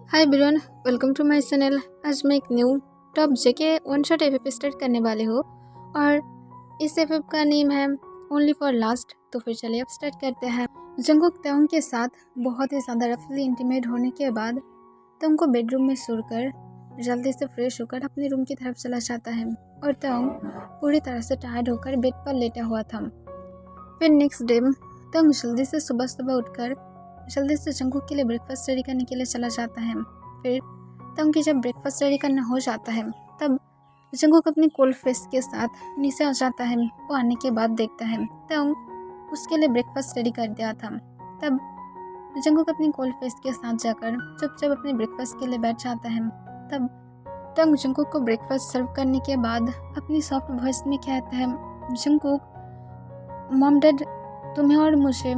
Hi everyone, welcome to my channel. आज मैं एक new top JK one shot एफ स्टार्ट करने वाले हो और इस एफ का नेम है ओनली फॉर लास्ट। तो फिर चलिए अब स्टार्ट करते हैं। जंगकुक तांग के साथ बहुत ही ज़्यादा रफली इंटीमेट होने के बाद तांग को बेडरूम में सोकर जल्दी से फ्रेश होकर अपने रूम की तरफ चला जाता है और तांग पूरी तरह से टायर्ड होकर बेड पर लेटा हुआ था। फिर नेक्स्ट डे तांग जल्दी से सुबह उठकर जल्दी से जंगकुक के लिए ब्रेकफास्ट रेडी करने के लिए चला जाता है। फिर तांग की जब ब्रेकफास्ट रेडी करना हो जाता है तब जंगकुक अपनी कोल्ड फेस के साथ नीचे आ जाता है। वो आने के बाद देखता है तांग उसके लिए ब्रेकफास्ट रेडी कर दिया था। तब जंगकुक अपनी कोल्ड फेस के साथ जाकर चुपचाप अपने ब्रेकफास्ट के लिए बैठ जाता है। तब तांग जंगकुक को ब्रेकफास्ट सर्व करने के बाद अपनी सॉफ्ट वॉइस में कहता है, जंगकुक, मॉम डैड तुम्हें और मुझे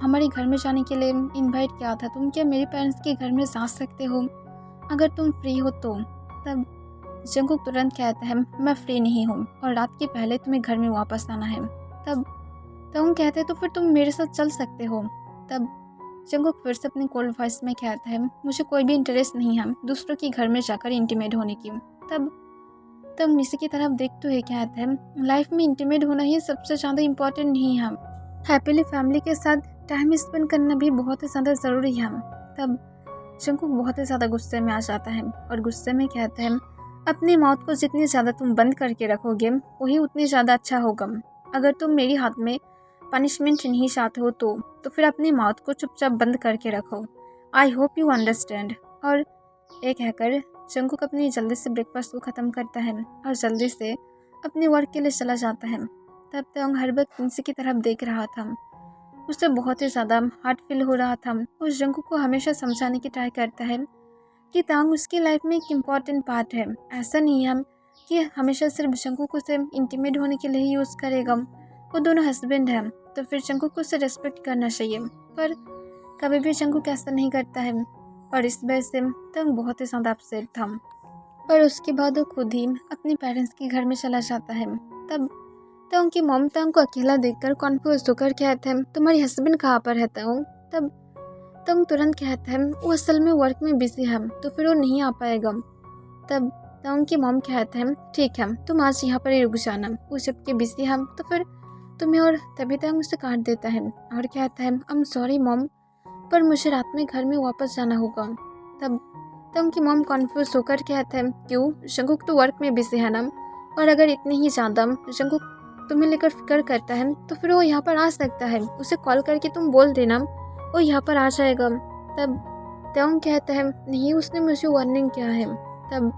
हमारे घर में जाने के लिए इनवाइट किया था। तुम क्या मेरे पेरेंट्स के घर में जा सकते हो अगर तुम फ्री हो तो? तब जंगकुक तुरंत कहता है, मैं फ्री नहीं हूँ और रात के पहले तुम्हें घर में वापस आना है। तब तांग कहते हैं, तो फिर तुम मेरे साथ चल सकते हो। तब जंगकुक फिर से अपनी कोल्ड वॉइस में कहता है, मुझे कोई भी इंटरेस्ट नहीं है दूसरों के घर में जाकर इंटीमेट होने की। तब तांग नीचे की तरफ देखते हुए कहता है, लाइफ में इंटीमेट होना ही सबसे ज़्यादा इम्पोर्टेंट नहीं है, हैप्पीली फैमिली के साथ टाइम स्पेंड करना भी बहुत ही ज़्यादा ज़रूरी है। तब जंगकुक बहुत ही ज़्यादा गुस्से में आ जाता है और गुस्से में कहता है, अपनी मौत को जितनी ज़्यादा तुम बंद करके रखोगे वही उतनी ज़्यादा अच्छा होगा। अगर तुम मेरी हाथ में पनिशमेंट नहीं चाहते हो तो फिर अपनी मौत को चुपचाप बंद करके रखो। I hope you understand. और एक कहकर जंगकुक अपनी जल्दी से ब्रेकफास्ट को ख़त्म करता है और जल्दी से अपने वर्क के लिए चला जाता है। तब तांग हर वक्त नीचे की तरफ देख रहा था। उसे बहुत ही ज़्यादा हार्ट फील हो रहा था। उस जंगकुक को हमेशा समझाने की ट्राई करता है कि तांग उसकी लाइफ में एक इम्पॉर्टेंट पार्ट है। ऐसा नहीं है कि हमेशा सिर्फ जंगकुक उसे इंटीमेट होने के लिए ही यूज़ करेगा। वो दोनों हस्बैंड हैं तो फिर जंगकुक को उसे रेस्पेक्ट करना चाहिए, पर कभी भी जंगकुक ऐसा नहीं करता है और इस वजह से तांग बहुत ही ज़्यादा अपसेट था। पर उसके बाद वो खुद ही अपने पेरेंट्स के घर में चला जाता है। तब तांग की मॉम तांग को अकेला देखकर कॉन्फ्यूज होकर कहते हैं, तुम्हारी हस्बैंड कहाँ पर है तांग? तब तांग तुरंत कहता है, वो असल में वर्क में बिजी है तो फिर वो नहीं आ पाएगा। तब तांग की मॉम कहते हैं, ठीक है तुम आज यहाँ पर ही रुक जाना, वो जबकि बिजी है तो फिर तुम्हें। और तभी तांग उसे काट देता है और कहता है, आई एम सॉरी मॉम, पर मुझे रात में घर में वापस जाना होगा। तब तांग की मॉम कॉन्फ्यूज होकर कहते हैं, क्यों? जंगकुक तो वर्क में बिजी है ना, और अगर इतनी ही ज़्यादा जंगकुक तुम्हें लेकर फिक्र करता है तो फिर वो यहाँ पर आ सकता है, उसे कॉल करके तुम बोल देना, वो यहाँ पर आ जाएगा। तब तांग कहता है, नहीं उसने मुझे वार्निंग किया है। तब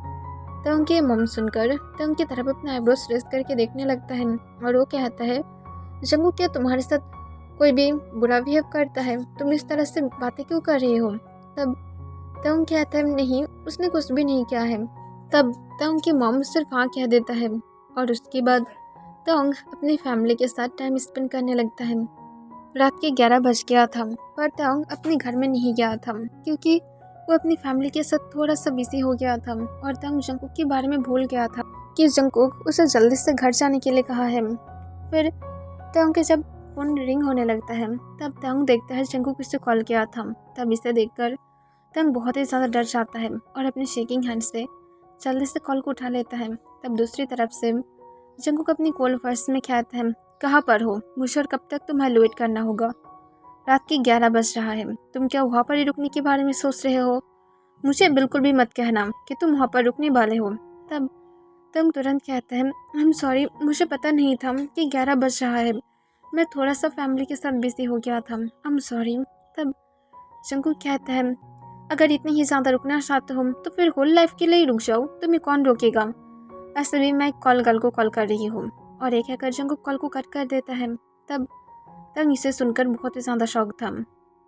तांग की मॉम सुनकर तांग की तरफ अपना आईब्रोज रेस करके देखने लगता है और वो कहता है, जंगकुक क्या तुम्हारे साथ कोई भी बुरा बिहेव करता है? तुम इस तरह से बातें क्यों कर रही हो? तब तांग कहता है, नहीं उसने कुछ भी नहीं किया है। तब तांग की मॉम सिर्फ हाँ कह देता है और उसके बाद तांग अपनी फैमिली के साथ टाइम स्पेंड करने लगता है। रात के 11 बज गया था पर तांग अपने घर में नहीं गया था क्योंकि वो अपनी फैमिली के साथ थोड़ा सा बिजी हो गया था और तांग जंगकुक के बारे में भूल गया था कि जंगकुक उसे जल्दी से घर जाने के लिए कहा है। फिर तांग के जब फ़ोन रिंग होने लगता है तब तांग देखता है जंगकुक उसे कॉल किया था। तब इसे देखकर तांग बहुत ही ज़्यादा डर जाता है और अपने शेकिंग हैंड से जल्दी से कॉल को उठा लेता है। तब दूसरी तरफ से जंगकुक अपनी कोल्ड वॉइस में कहता है, कहाँ पर हो? मुझे और कब तक तुम्हें वेट करना होगा? रात के 11 बज रहा है, तुम क्या वहाँ पर ही रुकने के बारे में सोच रहे हो? मुझे बिल्कुल भी मत कहना कि तुम वहाँ पर रुकने वाले हो। तब तुम तुरंत कहते हैं, आई एम सॉरी, मुझे पता नहीं था कि 11 बज रहा है, मैं थोड़ा सा फैमिली के साथ बिजी हो गया था, आई एम सॉरी। तब जंगकुक कहता है, अगर इतनी ही ज़्यादा रुकना चाहते हो तो फिर होल लाइफ के लिए रुक जाओ, तुम्हें कौन रोकेगा? ऐसे भी मैं कॉल गर्ल को कॉल कर रही हूँ। और एक हैकर जंगकुक कॉल को कट कर देता है। तब तांग इसे सुनकर बहुत ही ज़्यादा शॉक था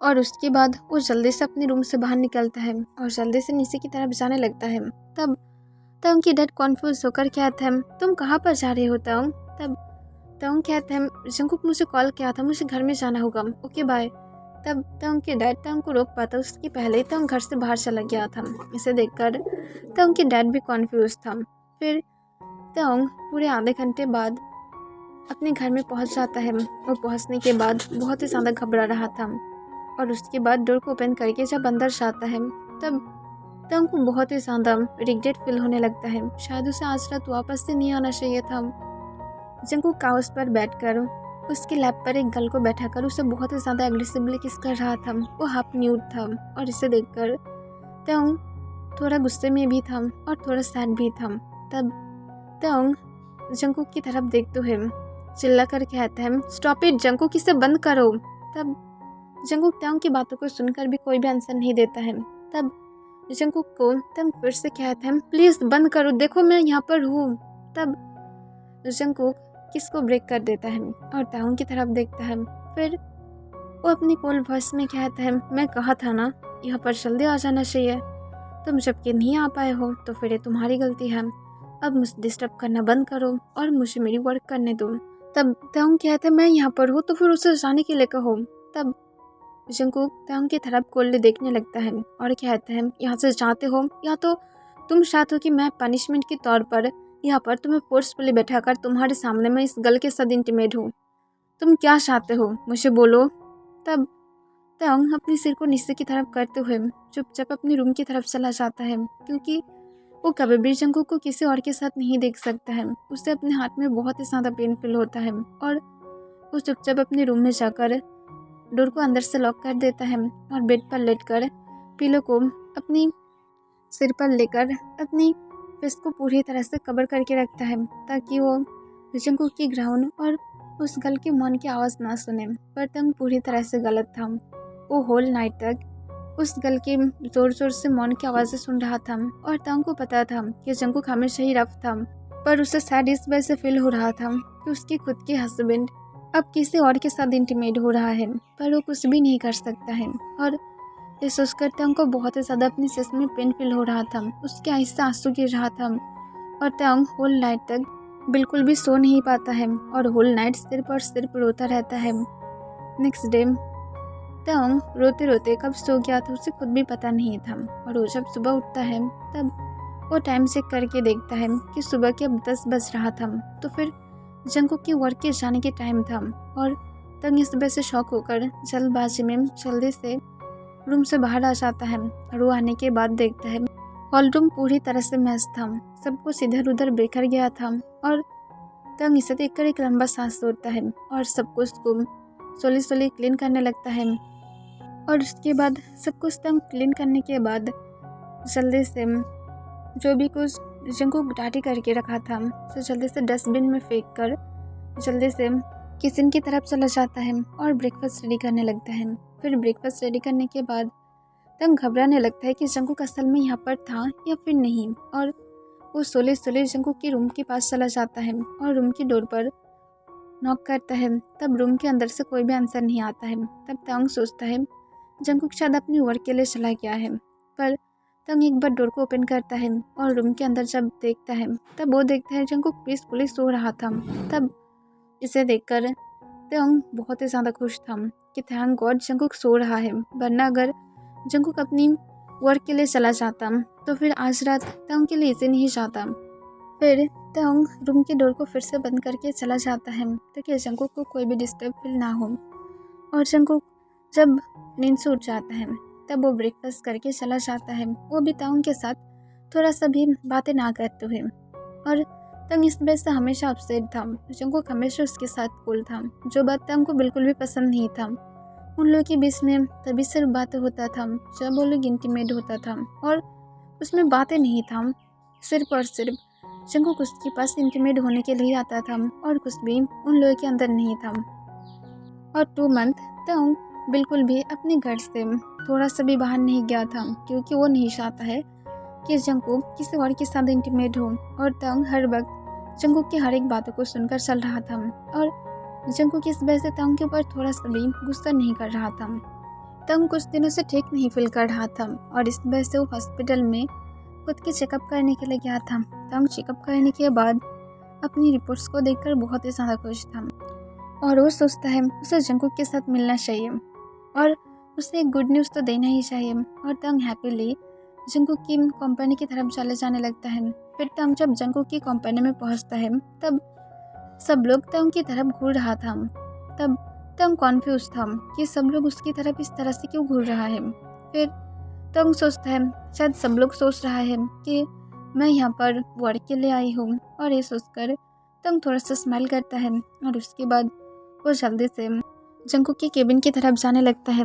और उसके बाद वो जल्दी से अपने रूम से बाहर निकलता है और जल्दी से नीचे की तरफ जाने लगता है। तब तांग की डैड कॉन्फ्यूज होकर कहता है, तुम कहाँ पर जा रहे हो तांग? तब तांग कहता है, जंगकुक मुझे कॉल किया था, मुझे घर में जाना होगा, ओके बाय। तब तांग के डैड तांग को रोक पाता उसके पहले ही तांग घर से बाहर चला गया था। इसे देखकर तांग की डैड भी कॉन्फ्यूज था। फिर तांग पूरे आधे घंटे बाद अपने घर में पहुंच जाता है और पहुंचने के बाद बहुत ही ज़्यादा घबरा रहा था और उसके बाद डोर को ओपन करके जब अंदर जाता है तब तंग को बहुत ही ज़्यादा रिग्रेट फील होने लगता है। शायद उसे आज रात वापस से नहीं आना चाहिए था। जंगकुक काउच पर बैठकर उसके लैप पर एक गर्ल को बैठाकर उसे बहुत ही ज़्यादा एग्रेसिवली किस कर रहा था। वो हाफ न्यूड था और इसे देखकर तंग थोड़ा गुस्से में भी था और थोड़ा सैड भी था। तब तंग जंगकुक की तरफ देखते हुए चिल्ला कर कहता है, स्टॉप इट जंगकुक, इसे बंद करो। तब जंगकुक तंग की बातों को सुनकर भी कोई भी आंसर नहीं देता है। तब जंगकुक को तंग फिर से कहता है, प्लीज़ बंद करो, देखो मैं यहाँ पर हूँ। तब जंगकुक किसको ब्रेक कर देता है और तंग की तरफ देखता है। फिर वो अपनी कोल्ड वॉइस में कहता है, मैं कहा था ना यहाँ पर जल्दी आ जाना चाहिए, तुम जबकि नहीं आ पाए हो तो फिर ये तुम्हारी गलती है। अब मुझे डिस्टर्ब करना बंद करो और मुझे मेरी वर्क करने दो। तब तंग कहता है, मैं यहाँ पर हूँ तो फिर उसे जाने के लिए कहो। तब जंगकुक तंग की तरफ कोल्ड देखने लगता है और कहता है, यहाँ से जाते हो या तो तुम चाहते हो कि मैं पनिशमेंट के तौर पर यहाँ पर तुम्हें फोर्सफुली बैठाकर तुम्हारे सामने मैं इस गर्ल के साथ इंटीमेट हूँ। तुम क्या चाहते हो, मुझे बोलो। तब तंग अपने सिर को नीचे की तरफ करते हुए चुपचाप अपने रूम की तरफ चला जाता है, क्योंकि वो कभी भी जंगकुक को किसी और के साथ नहीं देख सकता है। उसे अपने हाथ में बहुत ही ज़्यादा पेन फील होता है और वो चुपचाप अपने रूम में जाकर डोर को अंदर से लॉक कर देता है और बेड पर लेटकर पिलो को अपनी सिर पर लेकर अपनी फेस को पूरी तरह से कवर करके रखता है, ताकि वो जंगकुक की ग्राउंड और उस गर्ल के मौन की आवाज़ ना सुने। पर तंग पूरी तरह से गलत था। वो होल नाइट तक उस गर्ल की ज़ोर ज़ोर से मौन की आवाज़ें सुन रहा था और तंग को पता था कि जंगकुक हमेशा ही रफ था, पर उसे शायद इस वजह से फील हो रहा था कि उसके खुद के हस्बैंड अब किसी और के साथ इंटीमेट हो रहा है, पर वो कुछ भी नहीं कर सकता है। और ये सोचकर तंग को बहुत ही ज़्यादा अपनी चेस्ट में पेन फील हो रहा था। उसके आँख से आंसू गिर रहा था और तंग होल नाइट तक बिल्कुल भी सो नहीं पाता है और होल नाइट सिर्फ और सिर्फ रोता रहता है। नेक्स्ट डे तंग रोते रोते कब सो गया था उसे खुद भी पता नहीं था, और वो जब सुबह उठता है तब वो टाइम चेक करके देखता है कि सुबह के अब 10 बज रहा था। तो फिर जंगकुक की वर्क के जाने के टाइम था और तंग इस वजह से शॉक होकर जल्दबाजी में जल्दी से रूम से बाहर आ जाता है। और वो आने के बाद देखता है हॉल रूम पूरी तरह से मैस था, सब कुछ इधर उधर बिखर गया था। और तंग इसे देखकर एक लंबा सांस छोड़ता है और सब कुछ को स्लोली स्लोली क्लीन करने लगता है। और उसके बाद सब कुछ तंग क्लीन करने के बाद जल्दी से जो भी कुछ जंगकुक डाटी करके रखा था तो जल्दी से डस्टबिन में फेंक कर जल्दी से किचन की तरफ चला जाता है और ब्रेकफास्ट रेडी करने लगता है। फिर ब्रेकफास्ट रेडी करने के बाद तंग घबराने लगता है कि जंगकुक असल में यहाँ पर था या फिर नहीं, और वो सोले सोले जंगकुक के रूम के पास चला जाता है और रूम की डोर पर नॉक करता है। तब रूम के अंदर से कोई भी आंसर नहीं आता है। तब तंग सोचता है जंगकुक शायद अपनी वर्क के लिए चला गया है। पर तंग एक बार डोर को ओपन करता है और रूम के अंदर जब देखता है तब वो देखता है जंगकुक पीसफुली सो रहा था। तब इसे देखकर तंग बहुत ही ज़्यादा खुश था कि थैंक गॉड जंगकुक सो रहा है, वरना अगर जंगकुक अपनी वर्क के लिए चला जाता तो फिर आज रात तंग के लिए इसे नहीं जाता। फिर तंग रूम की डोर को फिर से बंद करके चला जाता है ताकि जंगकुक को कोई भी डिस्टर्ब फील ना हो। और जंगकुक जब नींद से उठ जाता है तब वो ब्रेकफास्ट करके चला जाता है, वो भी तंग के साथ थोड़ा सा भी बातें ना करते हुए। और तंग इस वजह से हमेशा अपसेट था। जंगकुक हमेशा उसके साथ कूल था, जो बात तंग को बिल्कुल भी पसंद नहीं था। उन लोगों के बीच में तभी सिर्फ बातें होता था जब वो लोग इंटीमेट होता था, और उसमें बातें नहीं था, सिर्फ और सिर्फ जंगकुक उसके पास इंटीमेट होने के लिए आता था और कुछ भी उन लोगों के अंदर नहीं था। और 2 मंथ तंग बिल्कुल भी अपने घर से थोड़ा सा भी बाहर नहीं गया था, क्योंकि वो नहीं चाहता है कि जंगकुक किसी और के साथ इंटीमेट हो। और तंग हर वक्त जंगकुक की हर एक बातों को सुनकर चल रहा था और जंगकुक इस वजह से तंग के ऊपर थोड़ा सा भी गुस्सा नहीं कर रहा था। तंग कुछ दिनों से ठीक नहीं फील कर रहा था और इस वजह से वो हॉस्पिटल में खुद के चेकअप करने के लिए गया था। तंग चेकअप करने के बाद अपनी रिपोर्ट्स को देखकर बहुत ही ज़्यादा खुश था और वो सोचता है उसे जंगकुक के साथ मिलना चाहिए और उसे एक गुड न्यूज़ तो देना ही चाहिए। और तंग हैप्पीली जंगकुक की कंपनी की तरफ चले जाने लगता है। फिर तंग जब जंगकुक की कंपनी में पहुंचता है तब सब लोग तंग की तरफ घूर रहा था। तब तंग कॉन्फ्यूज था कि सब लोग उसकी तरफ इस तरह से क्यों घूर रहा है। फिर तंग सोचता है शायद सब लोग सोच रहा है कि मैं यहाँ पर वर्क के लिए आई हूँ, और ये सोचकर तंग थोड़ा सा स्माइल करता है और उसके बाद वो जल्दी से जंकुक की केबिन की तरफ जाने लगता है।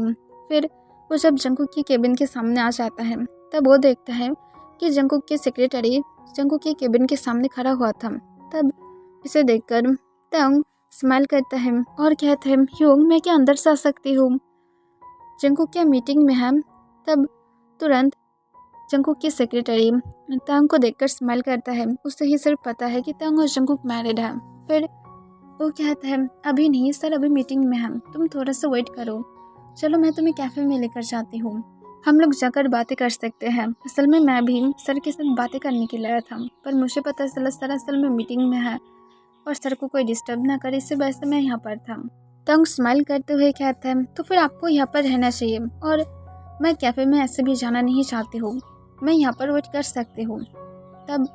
फिर वो जब जंकुक की केबिन के सामने आ जाता है तब वो देखता है कि जंकुक की सेक्रेटरी जंकुक की केबिन के सामने खड़ा हुआ था। तब इसे देखकर तंग स्माइल करता है और कहता है, ह्योंग मैं क्या अंदर से आ सकती हूँ? जंकुक क्या मीटिंग में है? तब तुरंत जंकुक की सेक्रेटरी तंग को देखकर स्माइल करता है। उसे ही सिर्फ पता है कि तंग और जंकुक मैरिड है। फिर वो कहता है, अभी नहीं सर, अभी मीटिंग में है, तुम थोड़ा सा वेट करो, चलो मैं तुम्हें कैफ़े में लेकर जाती हूँ, हम लोग जाकर बातें कर सकते हैं। असल में मैं भी सर के साथ बातें करने के लिए आया था, पर मुझे पता चला सर असल में मीटिंग में है और सर को कोई डिस्टर्ब ना करे, इससे वजह से मैं यहाँ पर था। तंग स्माइल करते हुए कहता है, तो फिर आपको यहाँ पर रहना चाहिए, और मैं कैफ़े में ऐसे भी जाना नहीं चाहती हूँ, मैं यहाँ पर वेट कर सकती हूँ। तब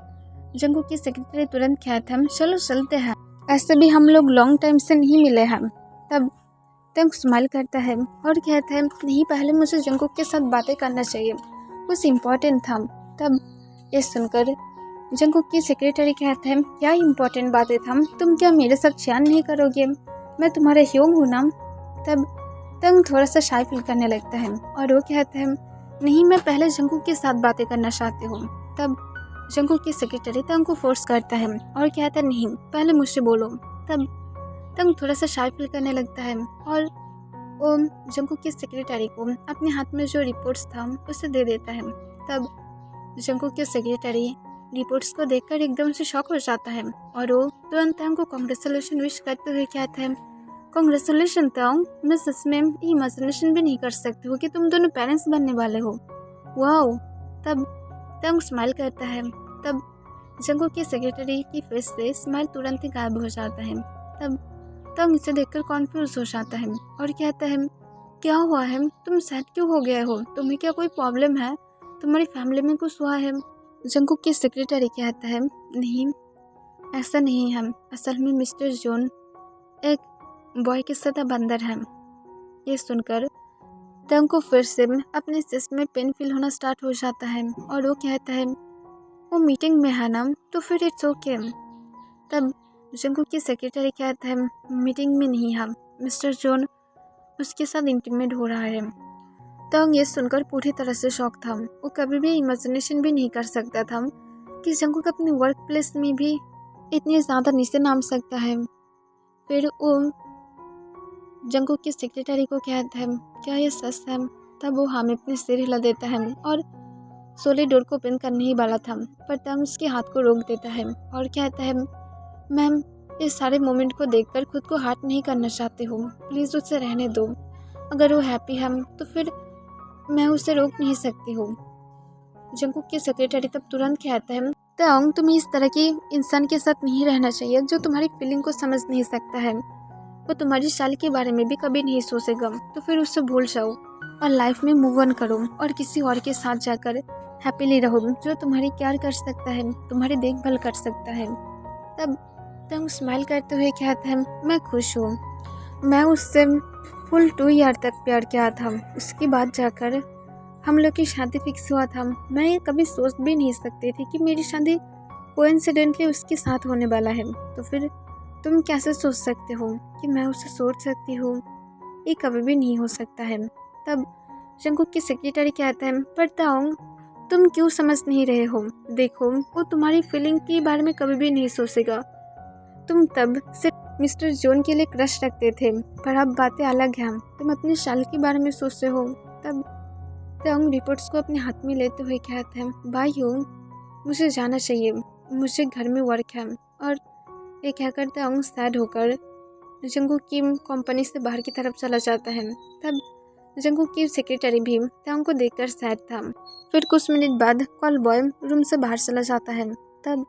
जंकुक की सेक्रेटरी तुरंत कहता है, चलो चलते हैं, ऐसे भी हम लोग लॉन्ग टाइम से नहीं मिले हैं। तब तंग स्माइल करता है और कहता है, नहीं, पहले मुझे जंकुक के साथ बातें करना चाहिए, कुछ इम्पोर्टेंट था। तब ये सुनकर जंकुक की सेक्रेटरी कहता है, क्या इम्पोर्टेंट बातें था? तुम क्या मेरे साथ शेयर नहीं करोगे? मैं तुम्हारे ह्योंग हूँ ना। तब तंग थोड़ा सा शाय फील करने लगता है और वो कहता है, नहीं, मैं पहले जंकुक के साथ बातें करना चाहती हूँ। तब जंकुक की सेक्रेटरी तंग को फोर्स करता है और कहता है, नहीं, पहले मुझसे बोलो। तब तंग थोड़ा सा शाय फील करने लगता है और वो जंकुक की सेक्रेटरी को अपने हाथ में जो रिपोर्ट्स था उसे दे देता है। तब जंकुक की सेक्रेटरी रिपोर्ट्स को देखकर एकदम से शॉक हो जाता है और वो तुरंत तंग को कांग्रेचुलेशन विश करते हुए कहता है, कांग्रेचुलेशन तंग, मैं सच में इमेजिनेशन भी नहीं कर सकती हूँ कि तुम दोनों पेरेंट्स बनने वाले हो, वाओ। तब तंग स्माइल करता है। तब जंकुक की सेक्रेटरी की फेस से स्माइल तुरंत ही गायब हो जाता है। तब तंग इसे देखकर कॉन्फ्यूज हो जाता है और कहता है, क्या हुआ है, तुम सैड क्यों हो गए हो? तुम्हें क्या कोई प्रॉब्लम है? तुम्हारी फैमिली में कुछ हुआ है? जंकुक की सेक्रेटरी कहता है, नहीं, ऐसा नहीं है, असल में मिस्टर जोन एक बॉय के साथ अब अंदर है। ये सुनकर तंग को फिर से अपने चेस्ट में पेन फील होना स्टार्ट हो जाता है और वो कहता है, वो मीटिंग में है ना, तो फिर इट्स ओके। तब जंकुक की सेक्रेटरी कहता है, मीटिंग में नहीं है, मिस्टर जोन उसके साथ इंटीमेट हो रहा है। तंग ये सुनकर पूरी तरह से शॉक था। वो कभी भी इमेजिनेशन भी नहीं कर सकता था कि जंकुक अपने वर्क प्लेस में भी इतने ज़्यादा नीचे नाम सकता है। फिर वो जंकुक की सेक्रेटरी को कहता है, क्या ये सच है? तब वो हाँ में अपने सिर हिला देता है और सोले डोर को ओपन करने ही वाला था, पर तंग उसके हाथ को रोक देता है और कहता है, मैम, इस सारे मोमेंट को देखकर खुद को हर्ट नहीं करना चाहती हूँ, प्लीज़ उसे रहने दो, अगर वो हैप्पी है तो फिर मैं उसे रोक नहीं सकती हूँ। जंकुक की सेक्रेटरी तब तुरंत कहता है, तंग, तुम्हें इस तरह की इंसान के साथ नहीं रहना चाहिए जो तुम्हारी फीलिंग को समझ नहीं सकता है, वो तुम्हारी शादी के बारे में भी कभी नहीं सोचेगा, तो फिर उससे भूल जाओ और लाइफ में मूव ऑन करो और किसी और के साथ जाकर हैप्पीली रहो जो तुम्हारी केयर कर सकता है, तुम्हारी देखभाल कर सकता है। तब तंग स्माइल करते हुए कहता है, मैं खुश हूँ, मैं उससे फुल 2 ईयर तक प्यार किया था, उसके बाद जाकर हम लोग की शादी फिक्स हुआ था। मैं ये कभी सोच भी नहीं सकती थी कि मेरी शादी कोइंसिडेंटली उसके साथ होने वाला है, तो फिर तुम कैसे सोच सकते हो कि मैं उसे सोच सकती हूँ? ये कभी भी नहीं हो सकता है। तब जंकुक की सेक्रेटरी कहता है, पर तंग, तुम क्यों समझ नहीं रहे हो? देखो, वो तुम्हारी फीलिंग के बारे में कभी भी नहीं सोचेगा। तुम तब सिर्फ मिस्टर जोन के लिए क्रश रखते थे, पर अब बातें अलग हैं, तुम अपने शाल के बारे में सोचते हो। तब तंग रिपोर्ट्स को अपने हाथ में लेते हुए कहते हैं, बाय ह्योंग, मुझे जाना चाहिए, मुझे घर में वर्क है। और ये कहकर तंग सैड होकर जंकुक की कंपनी से बाहर की तरफ चला जाता है। तब जंकुक की सेक्रेटरी भी तंग को देखकर सैड था। फिर कुछ मिनट बाद कॉल बॉय रूम से बाहर चला जाता है। तब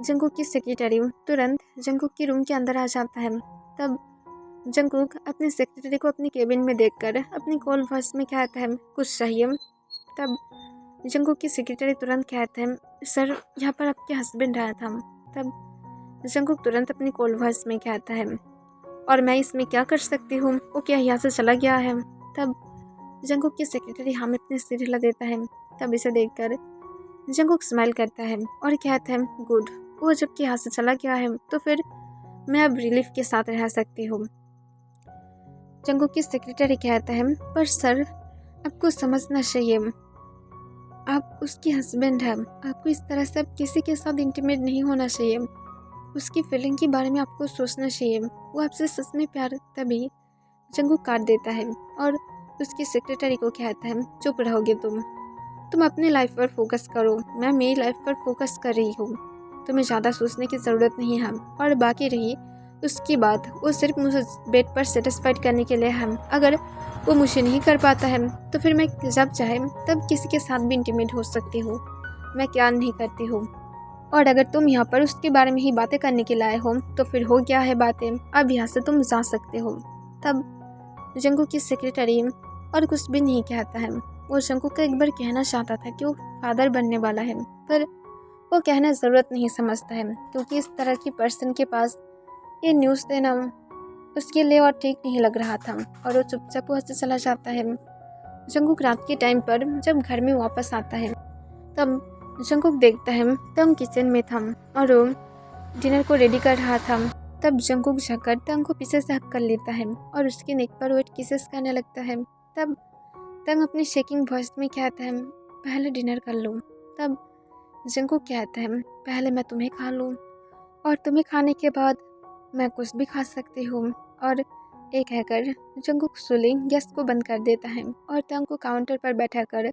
जंकुक की सेक्रेटरी तुरंत जंकुक की रूम के अंदर आ जाता है। तब जंकुक अपने सेक्रेटरी को अपनी केबिन में देखकर अपनी कॉल वॉइस में कहता है, कुछ चाहिए? तब जंकुक की सेक्रेटरी तुरंत कहता है, सर, यहाँ पर आपके हस्बैंड आया था। तब जंकुक तुरंत अपनी कॉल वॉइस में कहता है, और मैं इसमें क्या कर सकती हूँ, वो क्या यहाँ से चला गया है? तब जंगकुक की सेक्रेटरी हामिद अपने सिर हिला देता है। तब इसे देखकर जंगकुक स्माइल करता है और कहता है गुड, वो जबकि यहाँ से चला गया है तो फिर मैं अब रिलीफ के साथ रह सकती हूँ। जंगकुक की सेक्रेटरी कहता है पर सर आपको समझना चाहिए, आप उसकी हस्बैंड हैं, आपको इस तरह से अब किसी के साथ इंटीमेट नहीं होना चाहिए, उसकी फीलिंग के बारे में आपको सोचना चाहिए, वो आपसे सच में प्यार। तभी जंगकुक काट देता है और उसकी सेक्रेटरी को कहता है चुप रहोगे तुम अपनी लाइफ पर फोकस करो, मैं मेरी लाइफ पर फोकस कर रही हूँ, तुम्हें ज़्यादा सोचने की ज़रूरत नहीं है। और बाकी रही उसकी बात, वो सिर्फ मुझे बेड पर सेटिस्फाइड करने के लिए है, अगर वो मुझे नहीं कर पाता है तो फिर मैं जब चाहे तब किसी के साथ भी इंटीमेट हो सकती हूँ, मैं क्या नहीं करती हूँ। और अगर तुम यहाँ पर उसके बारे में ही बातें करने के लाए हो तो फिर हो गया है बातें, अब यहाँ से तुम जा सकते हो। तब जंगकुक की सेक्रेटरी और कुछ भी नहीं कहता है, वो जंगकुक को एक बार कहना चाहता था कि वो फादर बनने वाला है, पर वो कहना ज़रूरत नहीं समझता है क्योंकि इस तरह की पर्सन के पास ये न्यूज़ देना उसके लिए और ठीक नहीं लग रहा था और वो चुपचाप वहाँ से चला जाता है। जंगकुक रात के टाइम पर जब घर में वापस आता है तब जंगकुक देखता है तंग किचन में था और वो डिनर को रेडी कर रहा था। तब जंगकुक झककर तंग को पीछे से हक कर लेता है और उसके नेक पर वेट किसेस करने लगता है। तब तंग अपनी शेकिंग वॉइस में कहता है पहले डिनर कर लो। तब जंगकुक कहता है पहले मैं तुम्हें खा लूँ और तुम्हें खाने के बाद मैं कुछ भी खा सकती हूँ। और एक हैकर जंगकुक सुली गैस को बंद कर देता है और तंग को काउंटर पर बैठा कर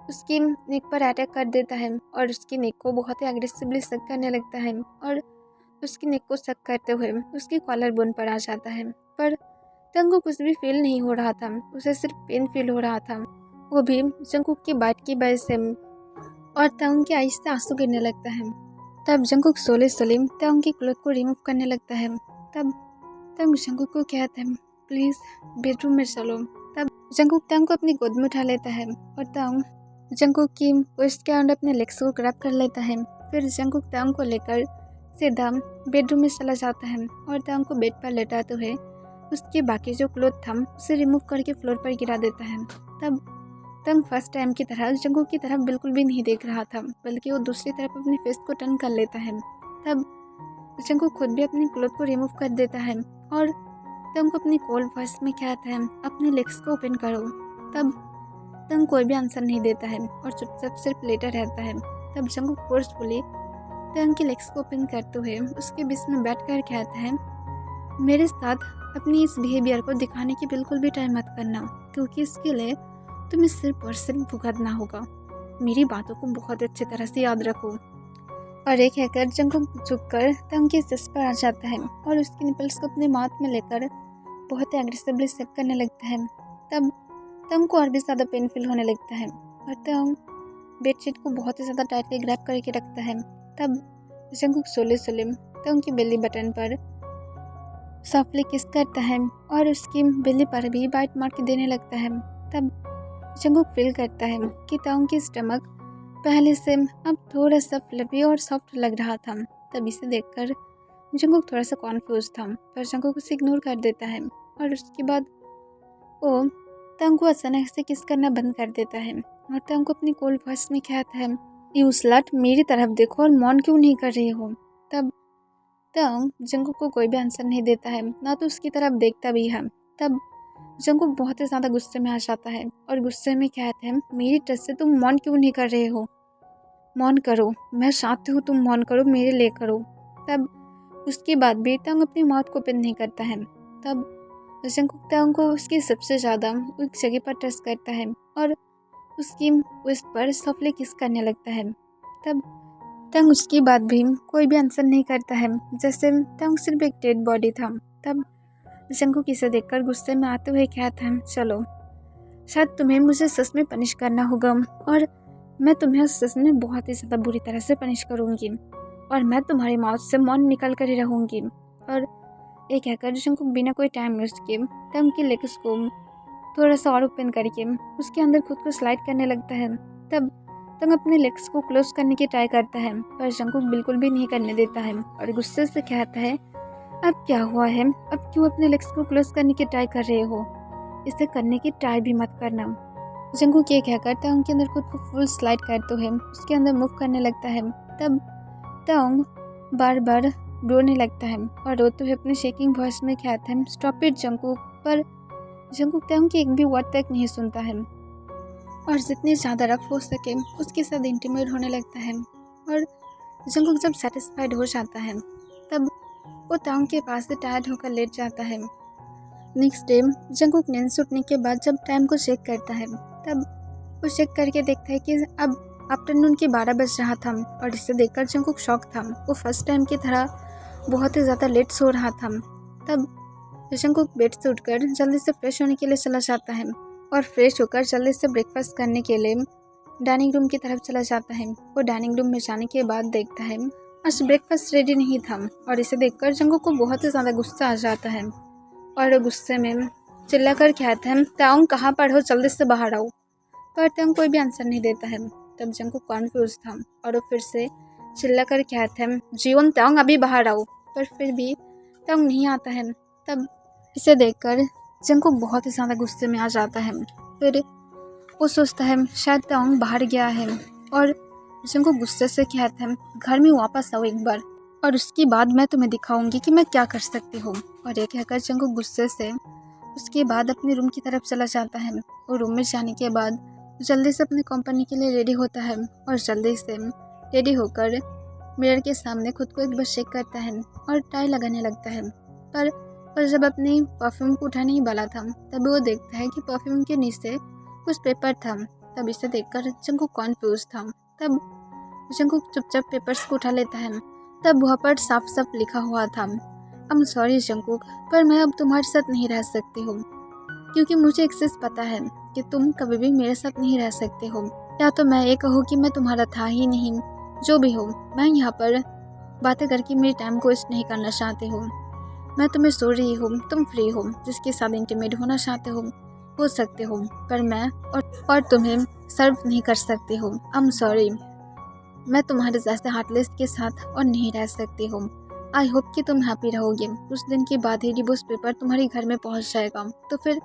उसकी नेक पर अटैक कर देता है और उसकी नेक को बहुत ही एग्रेसिवली सक करने लगता है और उसकी नेक को सक करते हुए उसकी कॉलर बोन पर आ जाता है। पर तंग को कुछ भी फील नहीं हो रहा था, उसे सिर्फ पेन फील हो रहा था, वो भी जंगकुक की बात की वजह से। और तंग की आईज से आंसू गिरने लगता है। तब जंगकुक सोले तंग की क्लॉथ को रिमूव करने लगता है। तब तंग जंगकुक को कहता है प्लीज़ बेडरूम में चलो। तब जंगकुक तंग को अपनी गोद में उठा लेता है और तंग जंगकुक की वेस्ट के अंदर अपने लेग्स को ग्रैब कर लेता है। फिर जंगकुक तंग को लेकर सीधा बेडरूम में चला जाता है और तंग को बेड पर लेटाते हुए उसके बाकी जो क्लॉथ था उसे रिमूव करके फ्लोर पर गिरा देता है। तब तंग फर्स्ट टाइम की तरह जंगकुक की तरफ बिल्कुल भी नहीं देख रहा था, बल्कि वो दूसरी तरफ अपनी फेस को टर्न कर लेता है। तब जंगकुक खुद भी अपनी क्लॉथ को रिमूव कर देता है और तंग को अपनी कोल्ड वॉइस में कहता है अपने लेग्स को ओपन करो। तब तंग कोई भी आंसर नहीं देता है और चुपचाप सिर्फ लेटा रहता है। तब जंगकुक फोर्सफुली तंग के लेग्स को ओपन करते हुए उसके बीच में बैठकर कहता है मेरे साथ अपनी इस बिहेवियर को दिखाने की बिल्कुल भी ट्राई मत करना, क्योंकि इसके लिए तुम्हें सिर्फ और सिर्फ भुगतना होगा। मेरी बातों को बहुत अच्छी तरह से याद रखो। और एक हैकर जंगकुक झुककर तंग की चेस्ट पर आ जाता है और उसके निपल्स को अपने माउथ में लेकर बहुत ही एग्रेसिवली सेक करने लगता है। तब तंग को और भी ज़्यादा पेनफुल होने लगता है और तंग बेडशीट को बहुत ही ज़्यादा टाइटली ग्रैब करके रखता है। तब जंगकुक सोले तंग की बेली बटन पर सॉफ्टली किस करता है और उसकी बेली पर भी बाइट मार के देने लगता है। तब जंगकुक फील करता है कि तंग की स्टमक पहले से अब थोड़ा सा फ्लफी और सॉफ्ट लग रहा था। तब इसे देखकर जंगकुक थोड़ा सा कॉन्फ्यूज था, पर जंगकुक उसे इग्नोर कर देता है और उसके बाद वो तंग को अचानक से किस करना बंद कर देता है और तंग को अपनी कोल्ड वॉइस में कहता है यू स्लट, मेरी तरफ देखो और मौन क्यों नहीं कर रही हो। तब तंग जंगकुक को कोई भी आंसर नहीं देता है, ना तो उसकी तरफ देखता भी है। तब जंगकुक बहुत ही ज़्यादा गुस्से में आ जाता है और गुस्से में कहता है मेरी टच से तुम मौन क्यों नहीं कर रहे हो, मौन करो, मैं चाहती हूँ तुम मौन करो, मेरे लिए करो। तब उसके बाद भी तंग अपनी माउथ को ओपन नहीं करता है। तब जंगकुक तंग को उसकी सबसे ज़्यादा उस जगह पर टच करता है और उसकी वेस्ट पर सॉफ्टली किस करने लगता है। तब तंग उसकी बात भी कोई भी आंसर नहीं करता है, जैसे तंग सिर्फ एक डेड बॉडी था। तब जंगकुक इसे देखकर गुस्से में आते हुए कहता है चलो, शायद तुम्हें मुझे सच में पनिश करना होगा और मैं तुम्हें सच में बहुत ही ज़्यादा बुरी तरह से पनिश करूँगी और मैं तुम्हारी माउथ से मौन निकल कर ही रहूँगी। और एक हैकर जंगकुक बिना कोई टाइम वेस्ट किए तंग की लेग्स को थोड़ा सा और ओपन करके उसके अंदर खुद को स्लाइड करने लगता है। तब तंग अपने लेग्स को क्लोज करने की ट्राई करता है, पर जंगकुक बिल्कुल भी नहीं करने देता है और गुस्से से कहता है अब क्या हुआ है, अब क्यों अपने लेग्स को क्लोज करने की ट्राई कर रहे हो, इसे करने की ट्राई भी मत करना। जंगकुक ये कहकर ताओंग के अंदर खुद को फुल स्लाइड करते हुए उसके अंदर मूव करने लगता है। तब ताओंग बार बार रोने लगता है और रोते हुए अपने शेकिंग वॉइस में कहता है स्टॉप इट जंगकुक। पर जंगकुक ताओंग की एक भी वर्ड तक नहीं सुनता है और जितने ज़्यादा रफ हो सके उसके साथ इंटीमेट होने लगता है। और जंगकुक जब सेटिस्फाइड हो जाता है तब वो ताओंग के पास से टायर्ड होकर लेट जाता है। नेक्स्ट डे जंगकुक नींद से उठने के बाद जब टाइम को चेक करता है तब वो चेक करके देखता है कि अब आफ्टरनून के 12 बज रहा था और इसे देखकर जंगकुक शॉक था। वो फर्स्ट टाइम की तरह बहुत ही ज़्यादा लेट सो रहा था। तब जंगकुक बेड से उठकर जल्दी से फ्रेश होने के लिए चला जाता है और फ्रेश होकर जल्दी से ब्रेकफास्ट करने के लिए डाइनिंग रूम की तरफ चला जाता है। वो डाइनिंग रूम में जाने के बाद देखता है आज ब्रेकफास्ट रेडी नहीं था और इसे देखकर जंगकुक को बहुत ही ज़्यादा गुस्सा आ जाता है और गुस्से में चिल्लाकर कहता है ताओंग कहाँ पर हो, जल्दी से बाहर आओ। पर ताओंग कोई भी आंसर नहीं देता है। तब जंगकुक कॉन्फ्यूज था और वो फिर से चिल्लाकर कहता है जीवन ताओंग अभी बाहर आओ। पर फिर भी ताओंग नहीं आता है। तब इसे देखकर जंगकुक बहुत ही ज़्यादा गुस्से में आ जाता है। फिर वो सोचता है शायद ताओंग बाहर गया है और जंगकुक गुस्से से कहता है घर में वापस आओ एक बार और उसके बाद मैं तुम्हें दिखाऊंगी कि मैं क्या कर सकती हूँ। और ये कहकर जंगकुक गुस्से से उसके बाद अपने रूम की तरफ चला जाता है और रूम में जाने के बाद जल्दी से अपनी कंपनी के लिए रेडी होता है और जल्दी से रेडी होकर मिरर के सामने खुद को एक बार चेक करता है और टाई लगाने लगता है। पर जब अपनी परफ्यूम को उठाने ही वाला था तब वो देखता है कि परफ्यूम के नीचे कुछ पेपर था। तब इसे देखकर जंगकुक कॉन्फ्यूज था। तब जंगकुक चुपचाप पेपर्स को उठा लेता है। तब वहाँ पर साफ साफ लिखा हुआ था आई एम सॉरी जंगकुक, पर मैं अब तुम्हारे साथ नहीं रह सकती हूँ क्योंकि मुझे एक चीज़ पता है कि तुम कभी भी मेरे साथ नहीं रह सकते हो। या तो मैं ये कहूँ कि मैं तुम्हारा था ही नहीं, जो भी हो मैं यहाँ पर बातें करके मेरे टाइम को वेस्ट नहीं करना चाहती हूँ। मैं तुम्हें सो रही हूँ, तुम फ्री हो, जिसके साथ इंटीमेट होना चाहते हो सकते हो, पर मैं और तुम्हें सर्व नहीं कर सकती हूँ। आई एम सॉरी, मैं तुम्हारे जैसे हार्टलेस के साथ और नहीं रह सकती हूँ। आई होप कि तुम हैप्पी रहोगे। कुछ दिन के बाद ही डिवोर्स पेपर तुम्हारे घर में पहुँच जाएगा, तो फिर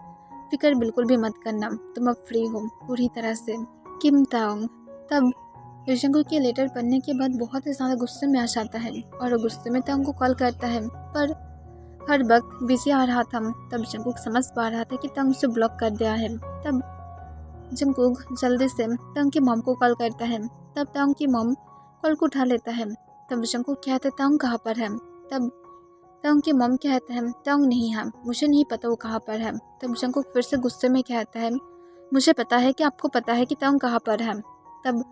फिक्र बिल्कुल भी मत करना, तुम अब फ्री हो पूरी तरह से। किम ताओंग। तब जंगकुक के लेटर पढ़ने के बाद बहुत ही ज़्यादा गुस्से में आ जाता है और वो गुस्से में ताओंग को कॉल करता है, पर हर वक्त बिजी आ रहा था। तब जंगकुक समझ पा रहा था कि ताओंग उसे ब्लॉक कर दिया है। तब जंगकुक जल्दी से ताओंग की मॉम को कॉल करता है। तब ताओंग की मॉम कॉल को उठा लेता है। तब जंगकुक कहता है ताओंग कहाँ पर है। तब ताओंग की मॉम कहता है ताओंग नहीं है, मुझे नहीं पता वो कहाँ पर है। तब जंगकुक फिर से गुस्से में कहता है मुझे पता है कि आपको पता है कि ताओंग कहाँ पर है। तब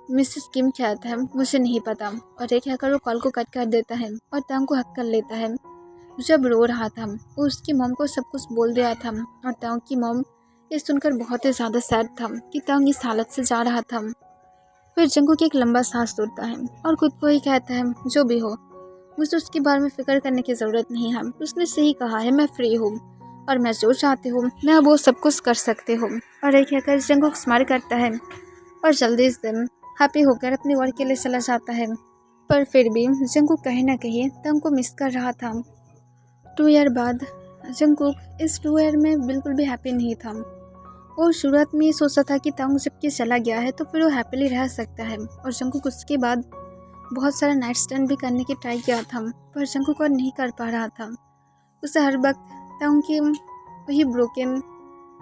मिसेस किम कहता है मुझे नहीं पता, और एक कहकर वो कॉल को कट कर देता है और ताओंग को हक कर लेता है। जब रो रहा था वो उसकी मॉम को सब कुछ बोल दिया था और ताओंग की मॉम ये सुनकर बहुत ही ज़्यादा सैड था कि ताओंग इस हालत से जा रहा था। फिर जंगकुक एक लंबा सांस तोड़ता है और खुद को ही कहता है जो भी हो मुझे उसके बारे में फिक्र करने की ज़रूरत नहीं है। उसने सही कहा है, मैं फ्री हूँ और मैं जो चाहती हूँ मैं वो सब कुछ कर सकती हूँ। और एक कहकर जंगकुक स्माइल करता है और जल्दी से हैप्पी होकर अपनी वर्क के लिए चला जाता है। पर फिर भी जंगकुक कहीं ना कहीं ताओंग को मिस कर रहा था। 2 ईयर बाद जंगकुक इस 2 ईयर में बिल्कुल भी हैप्पी नहीं था। वो शुरुआत में ये सोचा था कि ताओंग जबकि चला गया है तो फिर वो हैप्पीली रह सकता है, और जंगकुक उसके बाद बहुत सारा नाइट स्टैंड भी करने की ट्राई किया था, पर जंगकुक और नहीं कर पा रहा था। उसे हर वक्त ताओंग की वही ब्रोकन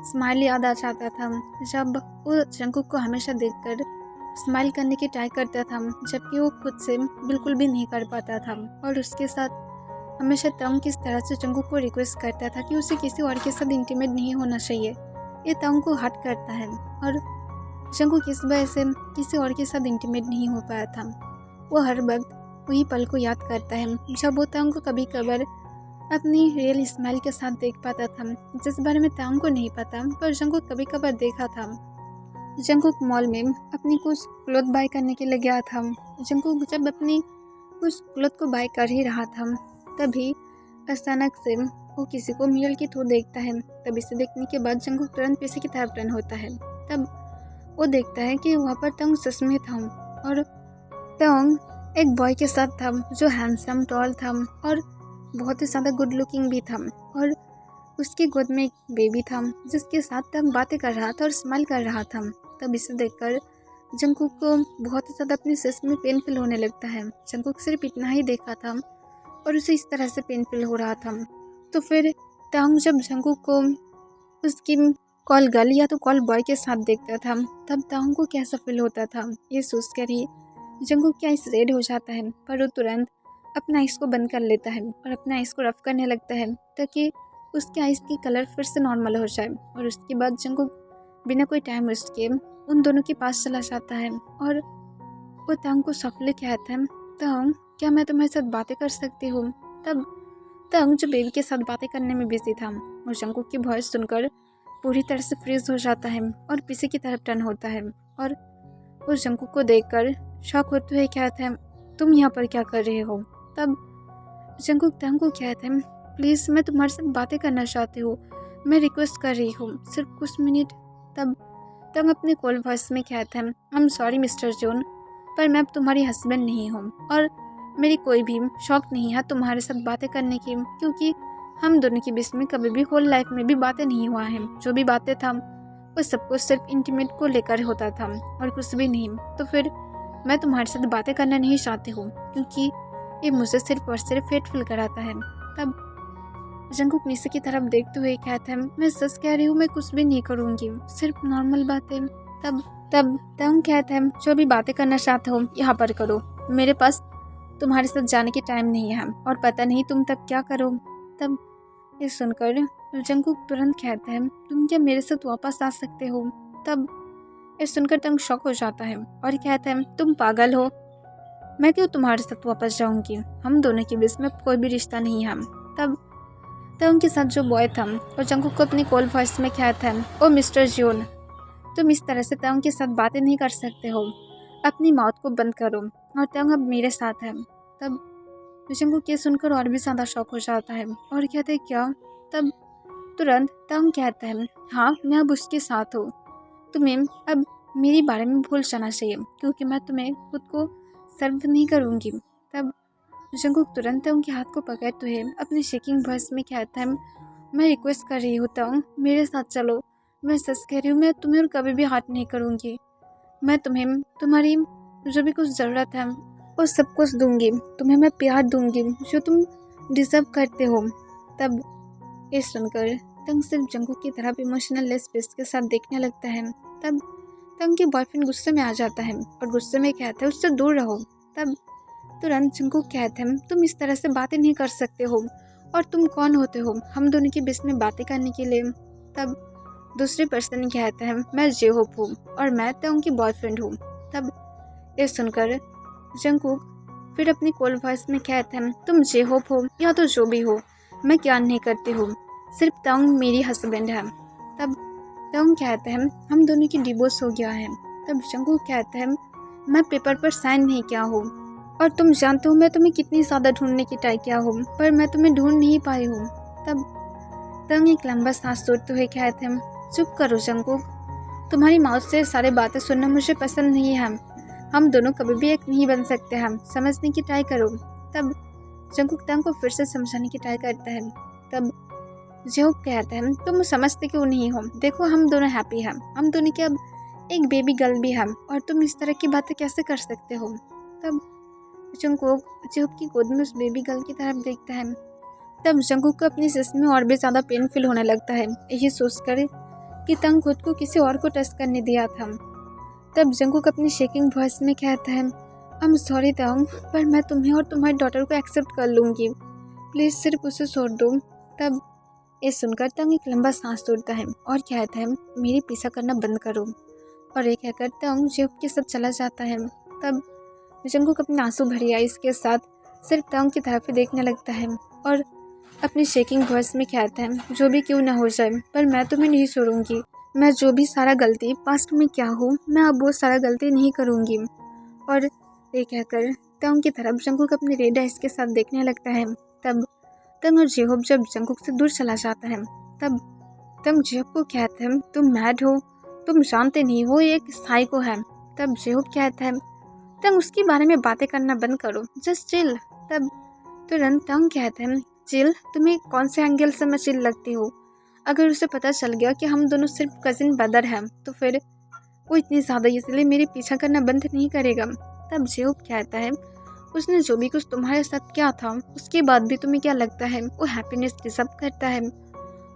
स्माइल याद आ जाता था जब वो जंगकुक को हमेशा देखकर स्माइल करने की ट्राई करता था, जबकि वो खुद से बिल्कुल भी नहीं कर पाता था। और उसके साथ हमेशा ताओंग किस तरह से जंगकुक को रिक्वेस्ट करता था कि उसे किसी और के साथ इंटीमेट नहीं होना चाहिए। ये ताओंग को हर्ट करता है और जंगकुक इस वजह से किसी और के साथ इंटीमेट नहीं हो पाया था। वो हर वक्त वही पल को याद करता है जब वो ताओंग को कभी कभार अपनी रियल स्माइल के साथ देख पाता था, जिस बारे में ताओंग को नहीं पता, पर जंगकुक कभी कभार देखा था। जंगकुक मॉल में अपनी कुछ क्लॉथ बाय करने के लिए गया था। जंगकुक जब अपनी कुछ क्लॉथ को बाय कर ही रहा था तभी अचानक से वो किसी को मिरर के थ्रू देखता है। तब इसे देखने के बाद जंगकुक तुरंत पीछे की तरफ टर्न होता है। तब वो देखता है कि वहाँ पर ताओंग सच में था और ताओंग एक बॉय के साथ था जो हैंडसम टॉल था और बहुत ही ज़्यादा गुड लुकिंग भी था। और उसकी गोद में एक बेबी था जिसके साथ तंग बातें कर रहा था और स्माइल कर रहा था। तब इसे देखकर जंगकुक को बहुत ही ज़्यादा अपने चेस्ट में पेन फील होने लगता है। जंगकुक सिर्फ इतना ही देखा था और उसे इस तरह से पेन फील हो रहा था। तो फिर तंग जब जंगकुक को उसकी कॉल गर्ल या तो कॉल बॉय के साथ देखता था तब तंग को कैसा फील होता था ये सोचकर ही जंगकुक क्या आइस रेड हो जाता है, पर वो तुरंत अपना आइस को बंद कर लेता है और अपना आइस को रफ करने लगता है ताकि उसके आइस की कलर फिर से नॉर्मल हो जाए। और उसके बाद जंगकुक बिना कोई टाइम वेस्ट किए उन दोनों के पास चला जाता है और वो तंग को सफली कहता है, तंग क्या मैं तुम्हारे साथ बातें कर सकती हूँ। तब तंग जो बेबी के साथ बातें करने में बिजी था और जंगकुक की वॉइस सुनकर पूरी तरह से फ्रीज हो जाता है और पीछे की तरफ टर्न होता है और उस जंगकुक को देखकर शॉक होते हुए कहता है, तुम यहाँ पर क्या कर रहे हो। तब जंगकुक तंग को कहता है, प्लीज़ मैं तुम्हारे साथ बातें करना चाहती हूँ, मैं रिक्वेस्ट कर रही हूँ, सिर्फ कुछ मिनट। तब तंग अपने कॉल वॉइस में कहता है, I am sorry mister John, पर मैं अब तुम्हारी हस्बैंड नहीं हूँ और मेरी कोई भी शौक नहीं है तुम्हारे साथ बातें करने की, क्योंकि हम दोनों के बीच में कभी भी होल लाइफ में भी बातें नहीं हुआ है। जो भी बातें था वो सब कुछ सिर्फ इंटीमेट को लेकर होता था और कुछ भी नहीं। तो फिर मैं तुम्हारे साथ बातें करना नहीं चाहती हूँ क्योंकि ये मुझे सिर्फ और सिर्फ फेटफुल कराता है। तब जंगकुक नीचे की तरफ देखते हुए कहता है, मैं सच कह रही हूँ, मैं कुछ भी नहीं करूँगी, सिर्फ नॉर्मल बातें। तब तंग कहता है, जो भी बातें करना चाहते हो यहाँ पर करो, मेरे पास तुम्हारे साथ जाने की टाइम नहीं है और पता नहीं तुम तब क्या करो। तब ये सुनकर जंगकुक तुरंत कहता है, तुम क्या मेरे साथ वापस आ सकते हो। तब ये सुनकर तंग शॉक हो जाता है और कहता है, तुम पागल हो, मैं क्यों तुम्हारे साथ वापस जाऊंगी, हम दोनों के बीच में कोई भी रिश्ता नहीं है। तब तंग के साथ जो बॉय था और जंगकुक को अपनी कॉल वॉइस में कहता है, ओ मिस्टर जियोन, तुम इस तरह से तंग के साथ बातें नहीं कर सकते हो, अपनी माउथ को बंद करो और तंग अब मेरे साथ है। तब जंगकुक ये सुनकर और भी ज़्यादा शॉक हो जाता है और कहते हैं, क्या। तब तुरंत तंग कहता है, हाँ मैं अब उसके साथ हूँ, तुम्हें अब मेरे बारे में भूल जाना चाहिए क्योंकि मैं तुम्हें खुद को सर्व नहीं करूँगी। तब जंगकुक तुरंत उनके हाथ को पकड़ते हुए अपनी शेकिंग वॉइस में कहता है, मैं रिक्वेस्ट कर रही हूँ तंग, मेरे साथ चलो, मैं सच कह रही हूँ, मैं तुम्हें और कभी भी हाथ नहीं करूँगी, मैं तुम्हें तुम्हारी जो भी कुछ ज़रूरत है वो सब कुछ दूंगी, तुम्हें मैं प्यार दूंगी जो तुम डिजर्व करते हो। तब ये सुनकर तंग सिर्फ जंगकुक की तरफ इमोशनल लेस फेस के साथ देखने लगता है। तब तंग के बॉयफ्रेंड गुस्से में आ जाता है और गुस्से में कहता है, उससे दूर रहो। तब तुरंत जंगकुक कहता है, तुम इस तरह से बातें नहीं कर सकते हो और तुम कौन होते हो हम दोनों के बीच में बातें करने के लिए। तब दूसरे पर्सन कहता है, मैं जेहोप हूँ और मैं तंग की बॉयफ्रेंड हूँ। तब ये सुनकर जंगकुक फिर अपनी कॉल वॉइस में कहता है, तुम जेहोप हो या तो जो भी हो, मैं क्या नहीं करती हूँ, सिर्फ तंग मेरी हस्बैंड है। तब तंग कहता है, हम दोनों की डिवोर्स हो गया है। तब जंगकुक कहता है, मैं पेपर पर साइन नहीं किया हूँ और तुम जानते हो मैं तुम्हें कितनी ज़्यादा ढूंढने की ट्राई किया हूँ पर मैं तुम्हें ढूंढ नहीं पाई हूँ। तब तंग एक लंबा सांस छोड़ते हुए कहते हैं, चुप करो जंगकुक, तुम्हारी माउथ से सारी बातें सुनना मुझे पसंद नहीं है, हम दोनों कभी भी एक नहीं बन सकते, हम समझने की ट्राई करो। तब जंगकुक तंग को फिर से समझाने की ट्राई करता है। तब जेहोप कहता है, तुम समझते क्यों नहीं हो, देखो हम दोनों हैप्पी हैं, हम दोनों के अब एक बेबी गर्ल भी है और तुम इस तरह की बातें कैसे कर सकते हो। तब जंगकुक जेहोप की गोद में उस बेबी गर्ल की तरफ देखता है। तब जंगकुक को अपनी चेस्ट में और भी ज़्यादा पेन फील होने लगता है, यही सोचकर कि तंग खुद को किसी और को टच करने दिया था। तब जंगकुक अपनी शेकिंग वॉइस में कहता है, आई एम सॉरी तंग, पर मैं तुम्हें और तुम्हारी डॉटर को एक्सेप्ट कर लूँगी, प्लीज़ सिर्फ उसे छोड़ दो। तब ये सुनकर तंग एक लंबा सांस छोड़ता है और कहता है, मेरी पीछा करना बंद करो, और ये कहकर तंग जेहोप के साथ चला जाता है। तब जंगकुक अपनी आंसू भरी आइस के साथ सिर्फ तंग की तरफ ही देखने लगता है और अपनी शेकिंग वॉइस में कहता है, जो भी क्यों ना हो जाए पर मैं तुम्हें नहीं छोड़ूंगी, मैं जो भी सारा गलती पास्ट में क्या हूँ मैं अब वो सारा गलती नहीं करूँगी। और ये कहकर तंग की तरफ जंगकुक अपनी रेड आइस के साथ देखने लगता है। तब तंग और जेहोप जब जंगकुक से दूर चला जाता है तब तंग जेहोप को कहता है, तुम मैड हो, तुम जानते नहीं हो ये एक साइको है। तब जेहोप कहता है, तंग उसके बारे में बातें करना बंद करो, जस्ट चिल। तब तुरंत तंग कहता है, चिल, तुम्हें कौन से एंगल से मैं चिल लगती हूँ, अगर उसे पता चल गया कि हम दोनों सिर्फ कज़िन ब्रदर हैं तो फिर वो इतनी ज़्यादा इसलिए मेरे पीछा करना बंद नहीं करेगा। तब जेहूब कहता है, उसने जो भी कुछ तुम्हारे साथ किया था उसके बाद भी तुम्हें क्या लगता है वो हैप्पीनेस डिजर्व करता है?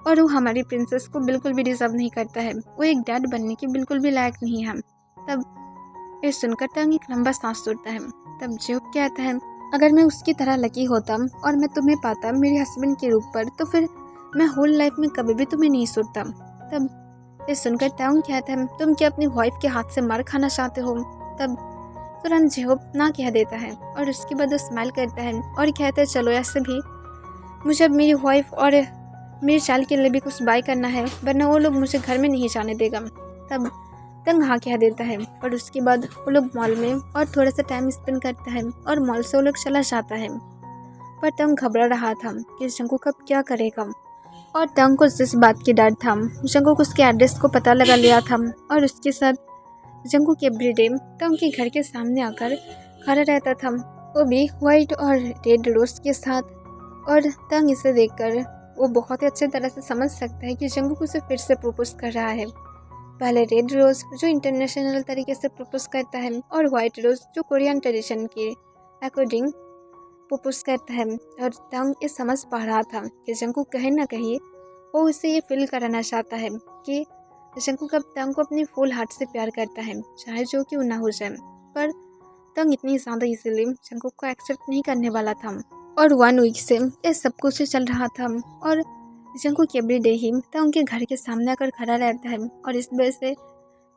और वो हमारी प्रिंसेस को बिल्कुल भी डिजर्व नहीं करता है। वो एक डैड बनने की बिल्कुल भी लायक नहीं है। तब ये सुनकर तंग एक लंबा सांस छोड़ता है। तब जेहूब कहता है, अगर मैं उसकी तरह लकी होता और मैं तुम्हें पाता मेरे हस्बैंड के रूप पर तो फिर मैं होल लाइफ में कभी भी तुम्हें नहीं सुनता। तब ये सुनकर तंग कहता है, तुम क्या अपनी वाइफ के हाथ से मार खाना चाहते हो? तब तुरंत जेहूब ना कह देता है और उसके बाद वो स्माइल करता है और कहता है, चलो ऐसे भी मुझे अब मेरी वाइफ और मेरे चाइल्ड के लिए भी कुछ बाय करना है, वरना वो लोग मुझे घर में नहीं जाने देगा। तब तंग हाँ कह देता है और उसके बाद वो लोग मॉल में और थोड़ा सा टाइम स्पेंड करता है और मॉल से वो लोग चला जाता है। पर तंग घबरा रहा था कि जंगकुक अब क्या करेगा, और तंग को जिस बात की डर था, जंगकुक उसके एड्रेस को पता लगा लिया था और उसके साथ जंगकुक एवरीडे तंग के घर के सामने आकर खड़ा रहता था, वो भी वाइट और रेड रोज के साथ। और तंग इसे देखकर वो बहुत ही अच्छे तरह से समझ सकता है कि जंगकुक उसे फिर से प्रपोज कर रहा है। पहले रेड रोज जो इंटरनेशनल तरीके से प्रपोज करता है और वाइट रोज जो कोरियन ट्रेडिशन के अकॉर्डिंग प्रपोज करता है। और तंग ये समझ पा रहा था कि जंगकुक कहीं ना कहीं वो उसे ये फील कराना चाहता है कि जंगकुक अब तंग को अपने फुल हार्ट से प्यार करता है, चाहे जो कि ना हो जाए। पर तंग इतनी ज़्यादा इजीली जंगकुक को एक्सेप्ट नहीं करने वाला था। और 1 वीक से ये सब कुछ चल रहा था और जंगकुक एवरीडे ही तंग के घर के सामने आकर खड़ा रहता है और इस वजह से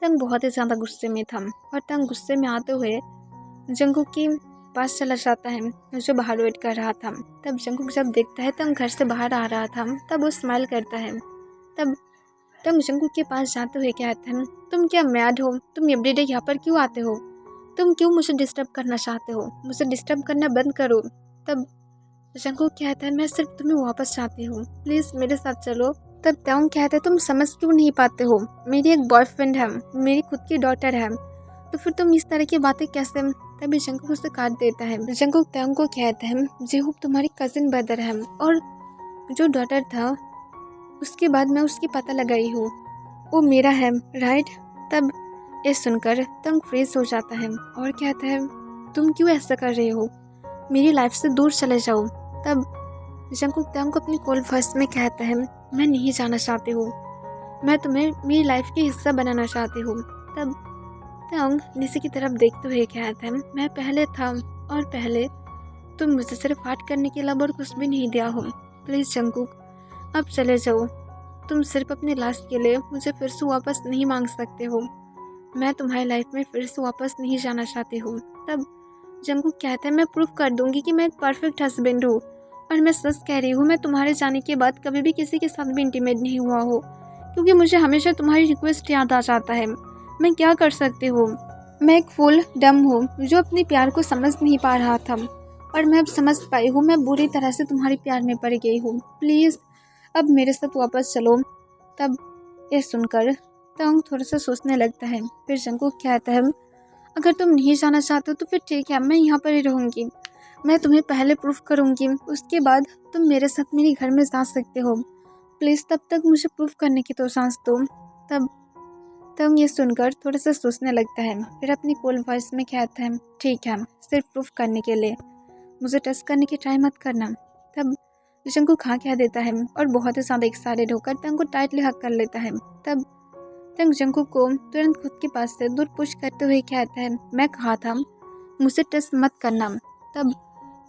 तंग बहुत ही ज़्यादा गुस्से में था। और तंग गुस्से में आते हुए जंगकुक के पास चला जाता है जो बाहर वेट कर रहा था। तब जंगकुक जब देखता है तंग घर से बाहर आ रहा था तब वो स्माइल करता है। तब तंग जंगकुक के पास जाते हुए कहता है, तुम क्या मैड हो? तुम एवरीडे यहाँ पर क्यों आते हो? तुम क्यों मुझे डिस्टर्ब करना चाहते हो? मुझे डिस्टर्ब करना बंद करो। तब जंगकुक कहता है, मैं सिर्फ तुम्हें वापस चाहती हूँ, प्लीज़ मेरे साथ चलो। तब तंग कहता है, तुम समझ क्यों नहीं पाते हो? मेरी एक बॉयफ्रेंड है, मेरी खुद की डॉटर है, तो फिर तुम इस तरह की बातें कैसे? तभी जंगकुक उसे काट देता है। जंगकुक तंग को कहता है, जेहूब तुम्हारी कजिन ब्रदर है और जो डॉटर था उसके बाद मैं उसकी पता लगाई हूँ, वो मेरा है, राइट? तब ये सुनकर तंग फ्रीज हो जाता है और कहता है, तुम क्यों ऐसा कर रहे हो? मेरी लाइफ से दूर चले जाओ। तब जंगकुक तंग को अपनी कोल्ड वॉइस में कहता है, मैं नहीं जाना चाहती हूँ, मैं तुम्हें मेरी लाइफ के हिस्सा बनाना चाहती हूँ। तब तंग नीचे की तरफ देखते हुए कहता है, मैं पहले था और पहले तुम मुझे सिर्फ हार्ट करने के अलावा और कुछ भी नहीं दिया हो। प्लीज़ जंगकुक अब चले जाओ, तुम सिर्फ अपने लास्ट के लिए मुझे फिर से वापस नहीं मांग सकते हो, मैं तुम्हारी लाइफ में फिर से वापस नहीं जाना चाहती हूँ। तब जंगकुक कहता है, मैं प्रूव कर दूंगी कि मैं एक परफेक्ट हस्बैंड हूँ और मैं सच कह रही हूँ, मैं तुम्हारे जाने के बाद कभी भी किसी के साथ भी इंटीमेट नहीं हुआ हो, क्योंकि मुझे हमेशा तुम्हारी रिक्वेस्ट याद आ जाता है। मैं क्या कर सकती हूँ? मैं एक फुल डम हूँ जो अपने प्यार को समझ नहीं पा रहा था और मैं अब समझ पाई हूँ, मैं बुरी तरह से तुम्हारे प्यार में पड़ गई हूँ, प्लीज़ अब मेरे साथ वापस चलो। तब ये सुनकर तंग थोड़ा सा सोचने लगता है। फिर जंगकुक कहता है, अगर तुम नहीं जाना चाहते हो तो फिर ठीक है, मैं यहाँ पर ही रहूँगी, मैं तुम्हें पहले प्रूफ करूँगी, उसके बाद तुम मेरे साथ मेरे घर में जा सकते हो, प्लीज़ तब तक मुझे प्रूफ करने की तो चांस दो। तब तंग ये सुनकर थोड़ा सा सोचने लगता है, फिर अपनी कोल्ड वॉइस में कहता है, ठीक है, सिर्फ प्रूफ करने के लिए मुझे टच करने की ट्राई मत करना। तब जंगकुक हाँ कह देता है और बहुत ही ज़्यादा एक्साइटेड होकर तंग को टाइटली हक कर लेता है। तब तंग जंगकुक को तुरंत खुद के पास से दूर पुश करते हुए कहता है, मैं कहा था मुझे टच मत करना। तब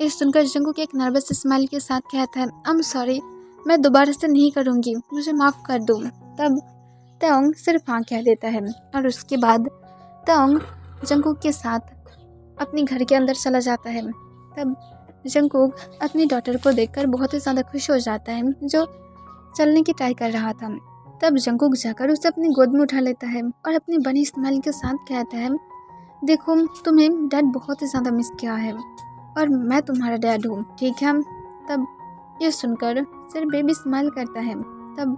ये सुनकर जंगकुक एक नर्वस स्माइल के साथ कहता है, आई एम सॉरी, मैं दोबारा से नहीं करूँगी, मुझे माफ़ कर दो। तब तंग सिर्फ हाँ कह देता है और उसके बाद तंग जंगकुक के साथ अपने घर के अंदर चला जाता है। तब जंगकुक अपनी डॉटर को देखकर बहुत ही ज़्यादा खुश हो जाता है जो चलने की ट्राई कर रहा था। तब जंगकुक जाकर उसे अपनी गोद में उठा लेता है और अपनी बनी स्माइल के साथ कहता है, देखो तुम्हें डैड बहुत ही ज़्यादा मिस किया है और मैं तुम्हारा डैड हूँ, ठीक है? तब ये सुनकर सिर्फ बेबी स्माइल करता है। तब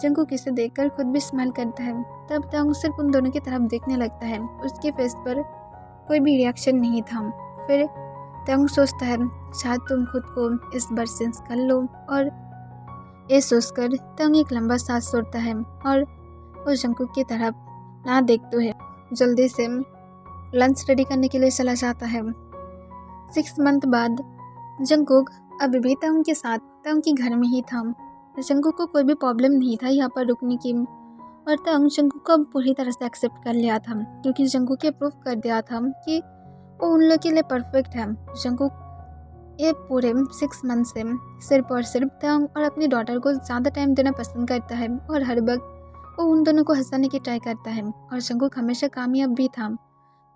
जंगकुक इसे देखकर खुद भी स्माइल करता है। तब तंग सिर्फ उन दोनों की तरफ देखने लगता है, उसके फेस पर कोई भी रिएक्शन नहीं था। फिर तंग सोचता है, शायद तुम खुद को इस बार सेंस कर लो और ये सोचकर तंग एक लंबा सांस छोड़ता है और वो जंकुक की तरफ ना देखते है जल्दी से लंच रेडी करने के लिए चला जाता है। 6 मंथ बाद जंकुक अभी भी तंग के साथ तंग के घर में ही था। जंकुक को कोई भी प्रॉब्लम नहीं था यहाँ पर रुकने की और तंग जंकुक को पूरी तरह से एक्सेप्ट कर लिया था क्योंकि जंकुक ने प्रूव कर दिया था कि वो उन लोग के लिए परफेक्ट है। जंकुक ये पूरे 6 मंथ से सिर्फ और सिर्फ तंग और अपनी डॉटर को ज़्यादा टाइम देना पसंद करता है और हर वक्त वो उन दोनों को हंसाने की ट्राई करता है और जंकुक हमेशा कामयाब भी था।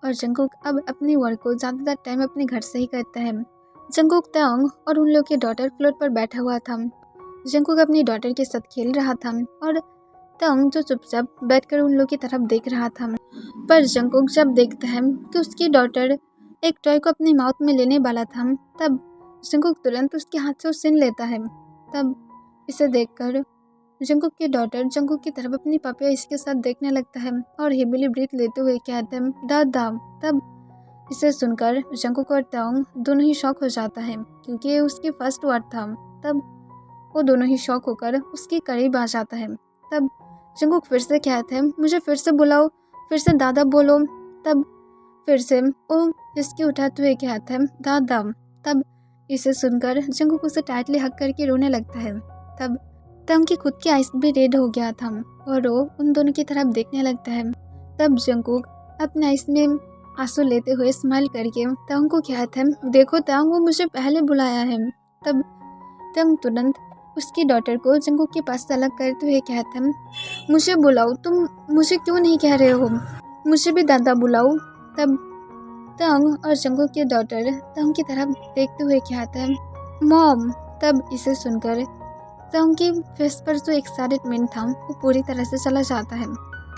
और जंकुक अब अपनी वर्क को ज़्यादातर टाइम अपने घर से ही करता है। जंकुक तंग और उन लोग के डॉटर फ्लोर पर बैठा हुआ था। जंकुक अपनी डॉटर के साथ खेल रहा था और तंग जो चुपचाप बैठकर उन लोग की तरफ देख रहा था। पर जंकुक जब देखता है कि उसकी डॉटर एक टॉय को अपनी माउथ में लेने वाला था तब जंकुक तुरंत उसके हाथ से छीन लेता है। तब इसे देखकर जंकुक की डॉटर जंकुक की तरफ अपनी पापिया इसके साथ देखने लगता है और हेविली ब्रीथ लेते हुए कहते हैं दादा। तब इसे सुनकर जंकुक और तंग दोनों ही शॉक हो जाता है क्योंकि ये उसकी फर्स्ट वर्ड था। तब वो दोनों ही शॉक होकर उसके करीब आ जाता है। तब जंकुक फिर से कहते हैं मुझे फिर से बुलाओ, फिर से दादा बोलो। तब फिर से वो इसकी उठाते हुए कहते हैं दादा। तब इसे सुनकर जंकुक उसे टाइटली हक करके रोने लगता है। तब तंग की खुद की आइस भी रेड हो गया था और वो उन दोनों की तरफ देखने लगता है। तब जंकुक अपने आइस में आंसू लेते हुए स्माइल करके तंग को कहता है देखो तंग, वो मुझे पहले बुलाया है। तब तंग तुरंत उसकी डॉटर को जंकुक के पास से अलग करते हुए कहता है मुझे बुलाओ, तुम मुझे क्यों नहीं कह रहे हो, मुझे भी दादा बुलाओ। तब तंग और जंकुक की डॉटर तंग की तरफ देखते हुए कहता है मॉम। तब इसे सुनकर तंग की फेस पर जो एक्साइटमेंट था वो पूरी तरह से चला जाता है।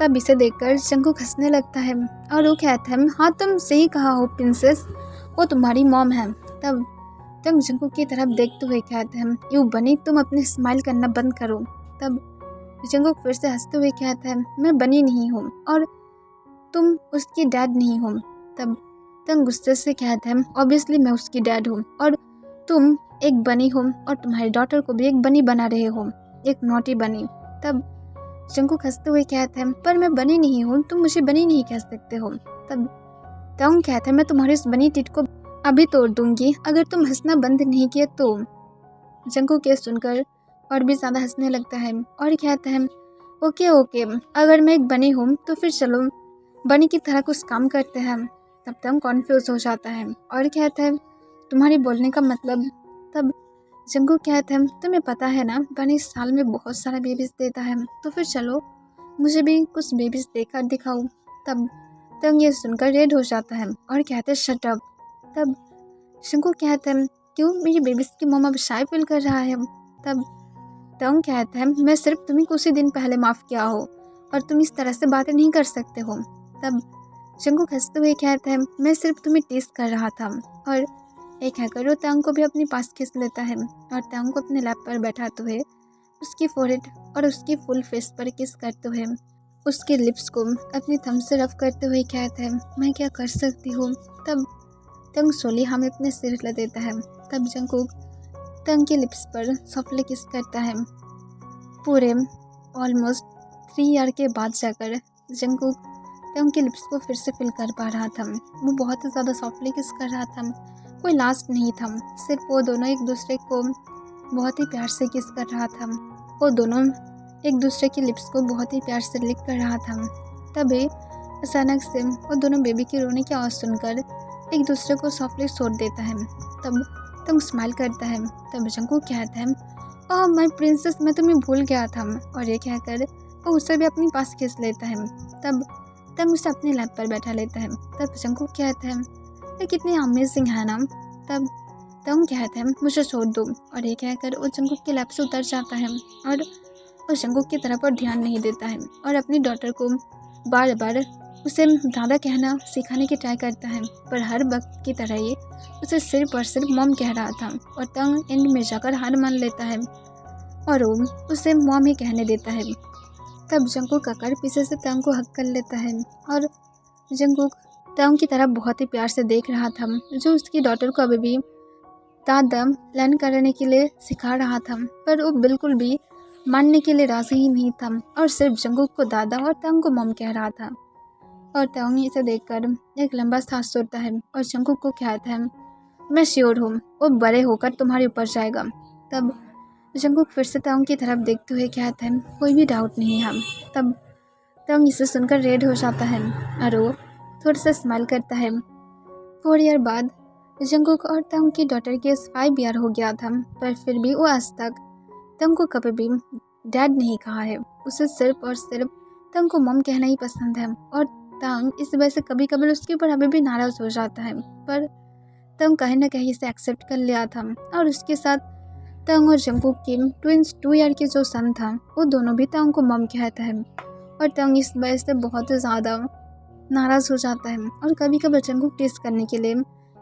तब इसे देखकर जंकुक हंसने लगता है और वो कहता है हाँ तुम सही कहा हो प्रिंसेस, वो तुम्हारी मॉम है। तब तंग जंकुक की तरफ देखते हुए कहता है यू बनी, तुम अपने स्माइल करना बंद करो। तब जंकुक फिर से हंसते हुए कहता है मैं बनी नहीं हूँ और तुम उसकी डैड नहीं हो। तब तंग गुस्से से कहता है ऑब्वियसली मैं उसकी डैड हूँ और तुम एक बनी हो और तुम्हारी डॉटर को भी एक बनी बना रहे हो, एक नॉटी बनी। तब जंकुक हंसते हुए कहते हैं पर मैं बनी नहीं हूँ, तुम मुझे बनी नहीं कह सकते हो। तब तंग कहते हैं मैं तुम्हारी उस बनी टिट को अभी तोड़ दूंगी अगर तुम हंसना बंद नहीं किए तो। जंकुक ये सुनकर और भी ज़्यादा हंसने लगता है और कहता है ओके ओके, अगर मैं एक बनी हूँ तो फिर चलो बनी की तरह कुछ काम करते हैं। तब तंग कॉन्फ्यूज हो जाता है और कहता है तुम्हारी बोलने का मतलब। तब जंकुक कहते हैं तुम्हें पता है ना बनी साल में बहुत सारा बेबीज देता है, तो फिर चलो मुझे भी कुछ बेबीज देकर दिखाओ। तब तंग ये सुनकर रेड हो जाता है और कहते हैं शट अप। तब जंकुक कहते हैं क्यों, मेरी बेबीज की मम्मा अब शाय फील कर रहा है। तब तंग कहते हैं मैं सिर्फ तुम्हें कुछ ही दिन पहले माफ़ किया हो और तुम इस तरह से बातें नहीं कर सकते हो। तब जंकुक हंसते हुए कहते हैं मैं सिर्फ तुम्हें टेस्ट कर रहा था। और एक हैकर वो तंग को भी अपने पास खींच लेता है और तंग को अपने लैप पर बैठाते हुए उसकी फोरहेड और उसकी फुल फेस पर किस करते हुए उसके लिप्स को अपनी थंब से रफ करते हुए कहते हैं मैं क्या कर सकती हूँ। तब तंग सोली हमें अपने सिर हिला देता है। तब जंकुक तंग के लिप्स पर सॉफ्टली किस करता है। पूरे ऑलमोस्ट 3 ईयर के बाद जाकर जंकुक तंग के लिप्स को फिर से फिल कर पा रहा था। वो बहुत ही ज़्यादा सॉफ्टली किस कर रहा था, कोई लास्ट नहीं था, सिर्फ वो दोनों एक दूसरे को बहुत ही प्यार से किस कर रहा था। वो दोनों एक दूसरे के लिप्स को बहुत ही प्यार से लिक कर रहा था। तभी अचानक से वो दोनों बेबी के रोने की आवाज़ सुनकर एक दूसरे को सॉफ्टली छोड़ देता है। तब तंग स्माइल करता है। तब जंकुक कहता है ओह माय प्रिंसेस, मैं तुम्हें भूल गया था, और ये कहकर वो उसे भी अपने पास खींच लेता है। तब तंग उसे अपने लैप पर बैठा लेता है। तब जंकुक कहता है ये कितनी अमेजिंग है ना। तब तंग कहता है मुझे छोड़ दो, और ये कहकर वो जंकुक के लैप से उतर जाता है और वो जंकुक की तरफ और ध्यान नहीं देता है और अपनी डॉटर को बार बार उसे दादा कहना सिखाने की ट्राई करता है। पर हर वक्त की तरह ये उसे सिर्फ और सिर्फ मॉम कह रहा था और तंग एंड में जाकर हार मान लेता है और वो उसे मॉम ही कहने देता है। तब जंकुक आकर पीछे से तंग को हक कर लेता है और जंकुक तंग की तरफ बहुत ही प्यार से देख रहा था जो उसकी डॉटर को अभी भी दादा लर्न करने के लिए सिखा रहा था, पर वो बिल्कुल भी मानने के लिए राजी ही नहीं था और सिर्फ जंगकुक को दादा और तंग को मॉम कह रहा था। और तंग इसे देखकर एक लंबा सांस छोड़ता है और जंगकुक को कहता है, मैं श्योर हूँ वो बड़े होकर तुम्हारे ऊपर जाएगा। तब जंगकुक फिर से तंग की तरफ देखते हुए कहता है, कोई भी डाउट नहीं है। तब तंग इसे सुनकर रेड हो जाता है और वो थोड़ा सा स्माइल करता है। 4 ईयर बाद जंगकुक और तंग की डॉटर के 5 ईयर हो गया था, पर फिर भी वो आज तक तंग को कभी भी डैड नहीं कहा है। उसे सिर्फ और सिर्फ तंग को मॉम कहना ही पसंद है और तंग इस वजह से कभी कभी उसके ऊपर अभी भी नाराज हो जाता है, पर तंग कहीं ना कहीं इसे एक्सेप्ट कर लिया था। और उसके साथ तंग और जंगकुक की ट्विंस 2 ईयर के जो सन था वो दोनों भी तंग को मॉम कहता है और तंग इस वजह से बहुत ज़्यादा नाराज़ हो जाता है और कभी कभी जंगकुक टेस्ट करने के लिए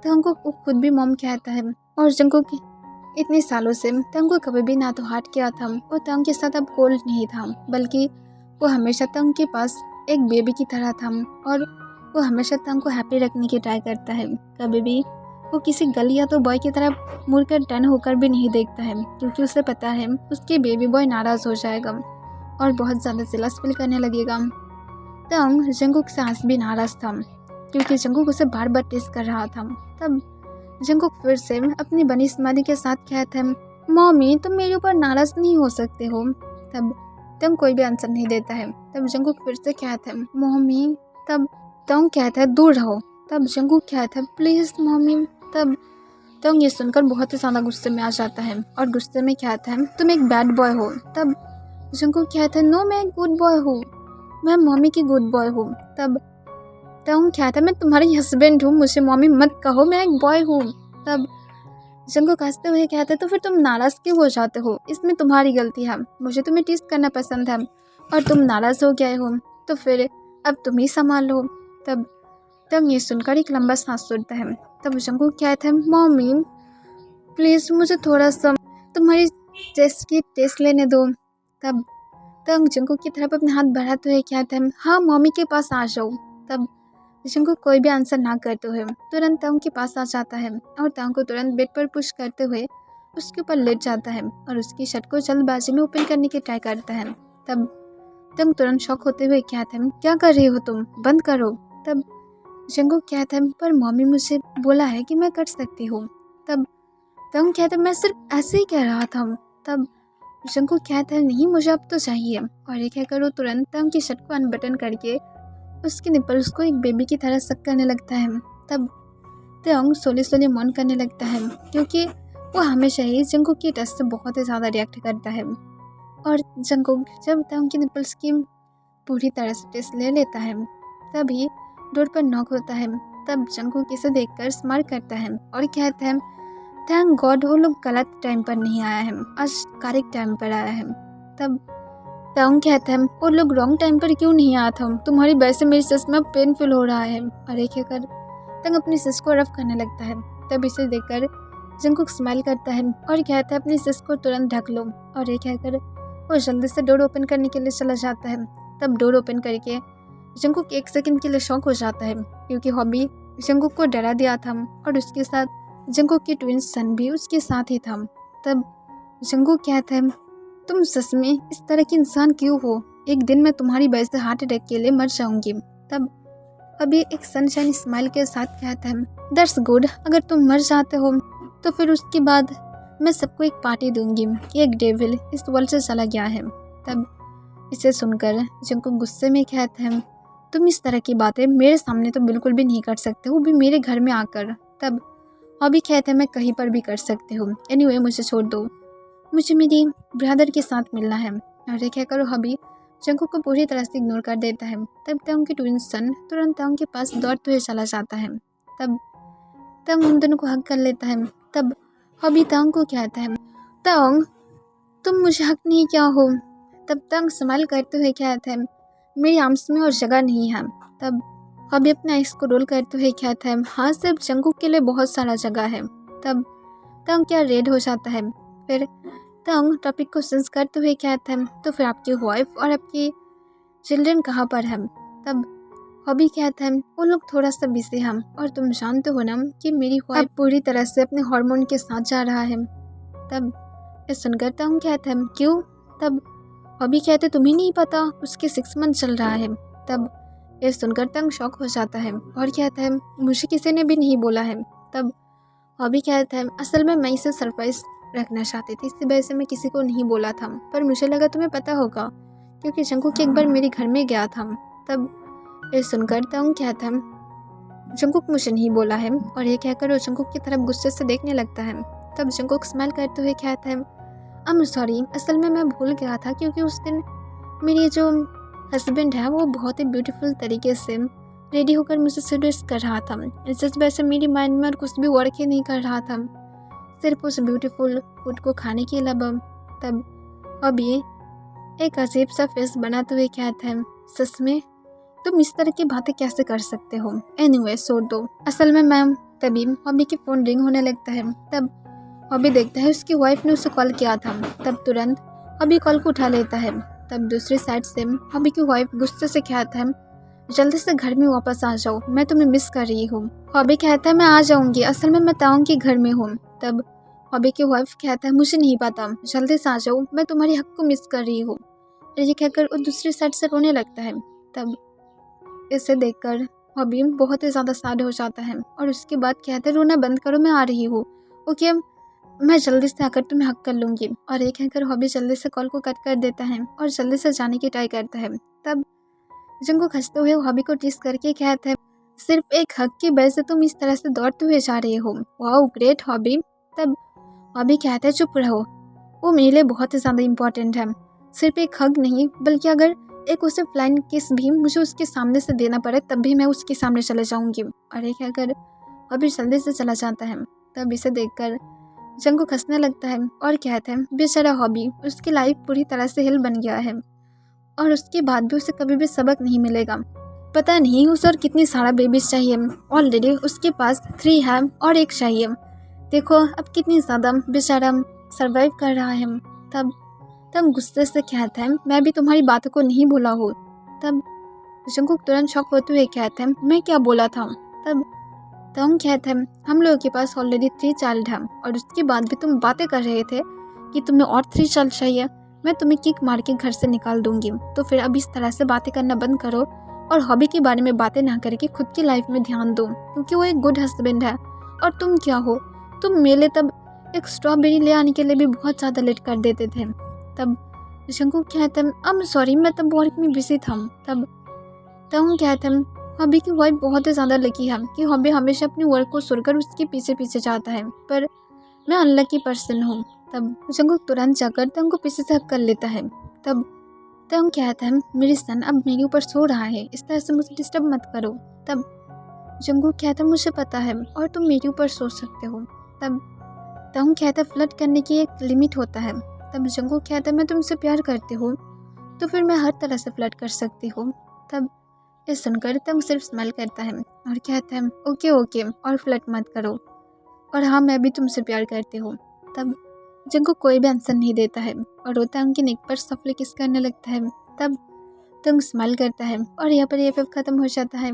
तंग को खुद भी मॉम कहता है। और जंगकुक इतने सालों से तंग को कभी भी ना तो हार्ट किया था और तंग के साथ अब कोल्ड नहीं था, बल्कि वो हमेशा तंग के पास एक बेबी की तरह था और वो हमेशा तंग को हैप्पी रखने की ट्राई करता है। कभी भी वो किसी गर्ल या तो बॉय की तरफ मुड़कर टर्न होकर भी नहीं देखता है, क्योंकि उसे पता है उसके बेबी बॉय नाराज़ हो जाएगा और बहुत ज़्यादा जेलस फील करने लगेगा। तंग जंगकुक से आज भी नाराज़ था, क्योंकि जंगकुक उसे बार बार टेस्ट कर रहा था। तब जंगकुक फिर से अपनी बनी स्माइली के साथ कहता है, मॉमी तुम मेरे ऊपर नाराज़ नहीं हो सकते हो। तब तंग कोई भी आंसर नहीं देता है। तब जंगकुक फिर से कहता है, मॉमी। तब तंग कहता है, दूर रहो। तब जंगकुक कहता है, प्लीज़ मॉमी। तब तंग ये सुनकर बहुत ही ज़्यादा गुस्से में आ जाता है और गुस्से में कहता है, तुम एक बैड बॉय हो। तब जंगकुक कहता है, नो मैं एक गुड बॉय हूँ, मैं मॉमी की गुड बॉय हूँ। तब तंग कहता है, मैं तुम्हारी हस्बैंड हूँ, मुझे मॉमी मत कहो, मैं एक बॉय हूँ। तब जंगकुक हंसते हुए कहते हैं, तो फिर तुम नाराज़ क्यों हो जाते हो? इसमें तुम्हारी गलती है, मुझे तुम्हें टीज करना पसंद है और तुम नाराज़ हो गए हो, तो फिर अब तुम ही संभाल लो। तब तंग ये सुनकर एक लंबा सांस छोड़ता है। तब जंगकुक कहता है, मॉमी प्लीज़ मुझे थोड़ा सा तुम्हारी टेस्ट की टेस्ट लेने दो। तब तंग जंगकुक की तरफ अपने हाथ बढ़ाते हुए कहता है, हाँ मॉमी के पास आ जाओ। तब जंगकुक कोई भी आंसर ना करते हुए तुरंत तंग के पास आ जाता है और तंग को तुरंत बेड पर पुश करते हुए उसके ऊपर लेट जाता है और उसकी शर्ट को जल्दबाजी में ओपन करने की ट्राई करता है। तब तंग तुरंत शॉक होते हुए कहता है, क्या कर रही हो तुम, बंद करो। तब जंगकुक कहता है, पर मॉमी मुझे बोला है कि मैं कर सकती हूँ। तब तंग कहता है, मैं सिर्फ ऐसे ही कह रहा था। तब जंगकुक कहता है, नहीं मुझे अब तो चाहिए। और ये कहकर वो तुरंत तंग की शर्ट को अनबटन करके उसके निपल्स को एक बेबी की तरह सक करने लगता है। तब तंग सोले सोले मौन करने लगता है, क्योंकि वो हमेशा ही जंगकुक की टच से बहुत ही ज़्यादा रिएक्ट करता है। और जंगकुक जब तंग की निपल्स की पूरी तरह से टेस्ट ले लेता है, तभी डोर पर नॉक होता है। तब जंगकुक इसे देखकर स्माइल करता है और कहता है, थैंक गॉड वो लोग गलत टाइम पर नहीं आया है, आज करेक्ट टाइम पर आया है। तब तंग कहता है, वो लोग रॉन्ग टाइम पर क्यों नहीं आया था, तुम्हारी वजह से मेरी सस में पेनफुल हो रहा है। और एक कहकर तंग अपनी सस को रफ करने लगता है। तब इसे देखकर जंगकुक स्माइल करता है और कहता है, अपनी सस को तुरंत ढक लो। और एक कहकर वो जल्दी से डोर ओपन करने के लिए चला जाता है। तब डोर ओपन करके जंगकुक 1 सेकंड के लिए शॉक हो जाता है, क्योंकि हॉबी जंगकुक को डरा दिया था और उसके साथ जंगकुक की ट्विंस सन भी उसके साथ ही था। तब जंगकुक कहता है, तुम सच में इस तरह की इंसान क्यों हो, एक दिन मैं तुम्हारी वजह से हार्ट अटैक के लिए मर जाऊंगी। तब अभी एक सनशाइन स्माइल के साथ कहता है, दैट्स गुड, अगर तुम मर जाते हो तो फिर उसके बाद मैं सबको एक पार्टी दूंगी कि एक डेविल इस वर्ल्ड से चला गया है। तब इसे सुनकर जंगकुक गुस्से में कहता है, तुम इस तरह की बातें मेरे सामने तो बिल्कुल भी नहीं कर सकते, वो भी मेरे घर में आकर। तब हॉबी कहता है, मैं कहीं पर भी कर सकती हूँ, एनीवे मुझे छोड़ दो, मुझे मेरी ब्रदर के साथ मिलना है। और ये कहकर हॉबी जंगकुक को पूरी तरह से इग्नोर कर देता है। तब तंग की ट्विन सन तुरंत तंग के पास दौड़ते हुए चला जाता है। तब तंग उन दोनों को हक कर लेता है। तब हॉबी तंग को कहता है, तंग तुम मुझे हक नहीं किया हो। तब तंग स्माइल करते हुए कहता है, मेरी आर्म्स में और जगह नहीं है। तब हॉबी अपने आइस को रोल करते हुए कहता है, हाँ सिर्फ जंगकुक के लिए बहुत सारा जगह है। तब तंग क्या रेड हो जाता है। फिर तंग टॉपिक को सेंस करते हुए कहता है, तो फिर आपकी वाइफ और आपकी चिल्ड्रन कहाँ पर है। तब हॉबी कहता है वो लोग थोड़ा सा बिजी हम, और तुम जानते हो ना कि मेरी वाइफ पूरी तरह से अपने हार्मोन के साथ जा रहा है। तब ये सुनकर तंग कहता है क्यों? तब हॉबी कहते तुम्हें नहीं पता उसके 6 मंथ चल रहा है। तब ये सुनकर तंग शॉक हो जाता है और कहता है मुझे किसी ने भी नहीं बोला है। तब हॉबी कहता है असल में मैं इसे सरप्राइज रखना चाहती थी, इसी वजह से मैं किसी को नहीं बोला था, पर मुझे लगा तुम्हें पता होगा क्योंकि जंकुक एक बार मेरे घर में गया था। तब ये सुनकर तंग कहता है जंकुक मुझे नहीं बोला है, और ये कहकर वो जंकुक की तरफ गुस्से से देखने लगता है। तब जंकुक स्माइल करते हुए कहता है आई एम सॉरी, असल में मैं भूल गया था क्योंकि उस दिन मेरी जो हस्बैंड है वो बहुत ही ब्यूटीफुल तरीके से रेडी होकर मुझे सीड्यूस कर रहा था। इस वजह से मेरी माइंड में और कुछ भी वर्क ही नहीं कर रहा था, सिर्फ उस ब्यूटीफुल फूड को खाने के अलावा। तब अभी एक अजीब सा फेस बनाते हुए कहता है सच में तुम इस तरह की बातें कैसे कर सकते हो? एनीवे छोड़ दो, असल में मैम। तभी हॉबी की फ़ोन रिंग होने लगता है। तब हॉबी देखता है उसकी वाइफ ने उसे कॉल किया था। तब तुरंत हॉबी कॉल को उठा लेता है। तब दूसरी साइड से हॉबी की वाइफ गुस्से से कहता है जल्दी से घर में वापस आ जाओ, मैं तुम्हें मिस कर रही हूँ। हॉबी कहता है मैं आ जाऊँगी, असल में मैं ताऊं के घर में हूँ। तब हॉबी की वाइफ कहता है मुझे नहीं पता, जल्दी से आ जाओ, मैं तुम्हारे हक को मिस कर रही हूँ। ये कहकर वो दूसरी साइड से रोने लगता है। तब इसे देखकर हॉबी बहुत ही ज़्यादा सैड हो जाता है और उसके बाद कहते हैं रोना बंद करो, मैं आ रही हूँ, ओके मैं जल्दी से आकर तुम्हें हक कर लूँगी। और ये कहकर हॉबी जल्दी से कॉल को कट कर देता है और जल्दी से जाने की ट्राई करता है। तब जंकुक हंसते हुए हॉबी को टीस करके कहता है सिर्फ एक हक की वजह से तुम इस तरह से दौड़ते हुए जा रहे हो, वाओ ग्रेट हॉबी। तब हॉबी कहता है चुप रहो, वो मेरे लिए बहुत ही ज़्यादा इम्पोर्टेंट है, सिर्फ एक हक नहीं बल्कि अगर एक उसे फ्लाइंग किस भी मुझे उसके सामने से देना पड़े तब भी मैं उसके सामने चले जाऊंगी। और एक अगर हॉबी जल्दी से चला जाता है। तब इसे देखकर जंकुक हंसने लगता है और कहता है बेचारा हॉबी, उसकी लाइफ पूरी तरह से हिल बन गया है और उसके बाद भी उसे कभी भी सबक नहीं मिलेगा। पता नहीं उसे और कितनी सारा बेबीज चाहिए, ऑलरेडी उसके पास 3 है और एक चाहिए, देखो अब कितनी ज़्यादा बेचारा सर्वाइव कर रहा है। तब गुस्से से कहता है मैं भी तुम्हारी बातों को नहीं भूला हूँ। तब जंकुक तुरंत शॉक होते हुए कहता है मैं क्या बोला था? तब तंग कहता है हम लोगों के पास ऑलरेडी 3 चाइल्ड हैं और उसके बाद भी तुम बातें कर रहे थे कि तुम्हें और 3 चाइल्ड चाहिए, मैं तुम्हें किक मार के घर से निकाल दूंगी। तो फिर अब इस तरह से बातें करना बंद करो और हॉबी के बारे में बातें ना करके खुद की लाइफ में ध्यान दो, क्योंकि वो एक गुड हस्बैंड है और तुम क्या हो, तुम मेले तब एक स्ट्रॉबेरी ले आने के लिए भी बहुत ज़्यादा लेट कर देते थे। तब जंकुक कहता है आई एम सॉरी, मैं तब वर्क में बिजी था। तब तंग कहता है हॉबी की वाइफ बहुत ही ज़्यादा लकी है कि हॉबी हमेशा अपनी वर्क को सुनकर उसके पीछे पीछे जाता है, पर मैं अनलकी पर्सन हूँ। तब जंकुक तुरंत जाकर तंग को पीछे से हक कर लेता है। तब तंग कहता है मेरी सन अब मेरे ऊपर सो रहा है, इस तरह से मुझे डिस्टर्ब मत करो। तब जंकुक कहता है मुझे पता है और तुम मेरे ऊपर सो सकते हो। तब तंग कहता है फ्लर्ट करने की एक लिमिट होता है। तब जंकुक कहता है मैं तुमसे प्यार करती हूँ तो फिर मैं हर तरह से फ्लर्ट कर सकती हूँ। तब ये सुनकर तंग सिर्फ स्माइल करता है और कहता है ओके ओके और फ्लर्ट मत करो, और हाँ मैं भी तुमसे प्यार करती हूँ। तब जंकुक कोई भी आंसर नहीं देता है और वो तंग की नेक पर सफली किस करने लगता है। तब तंग स्माइल करता है और यहाँ पर ये एपिसोड खत्म हो जाता है।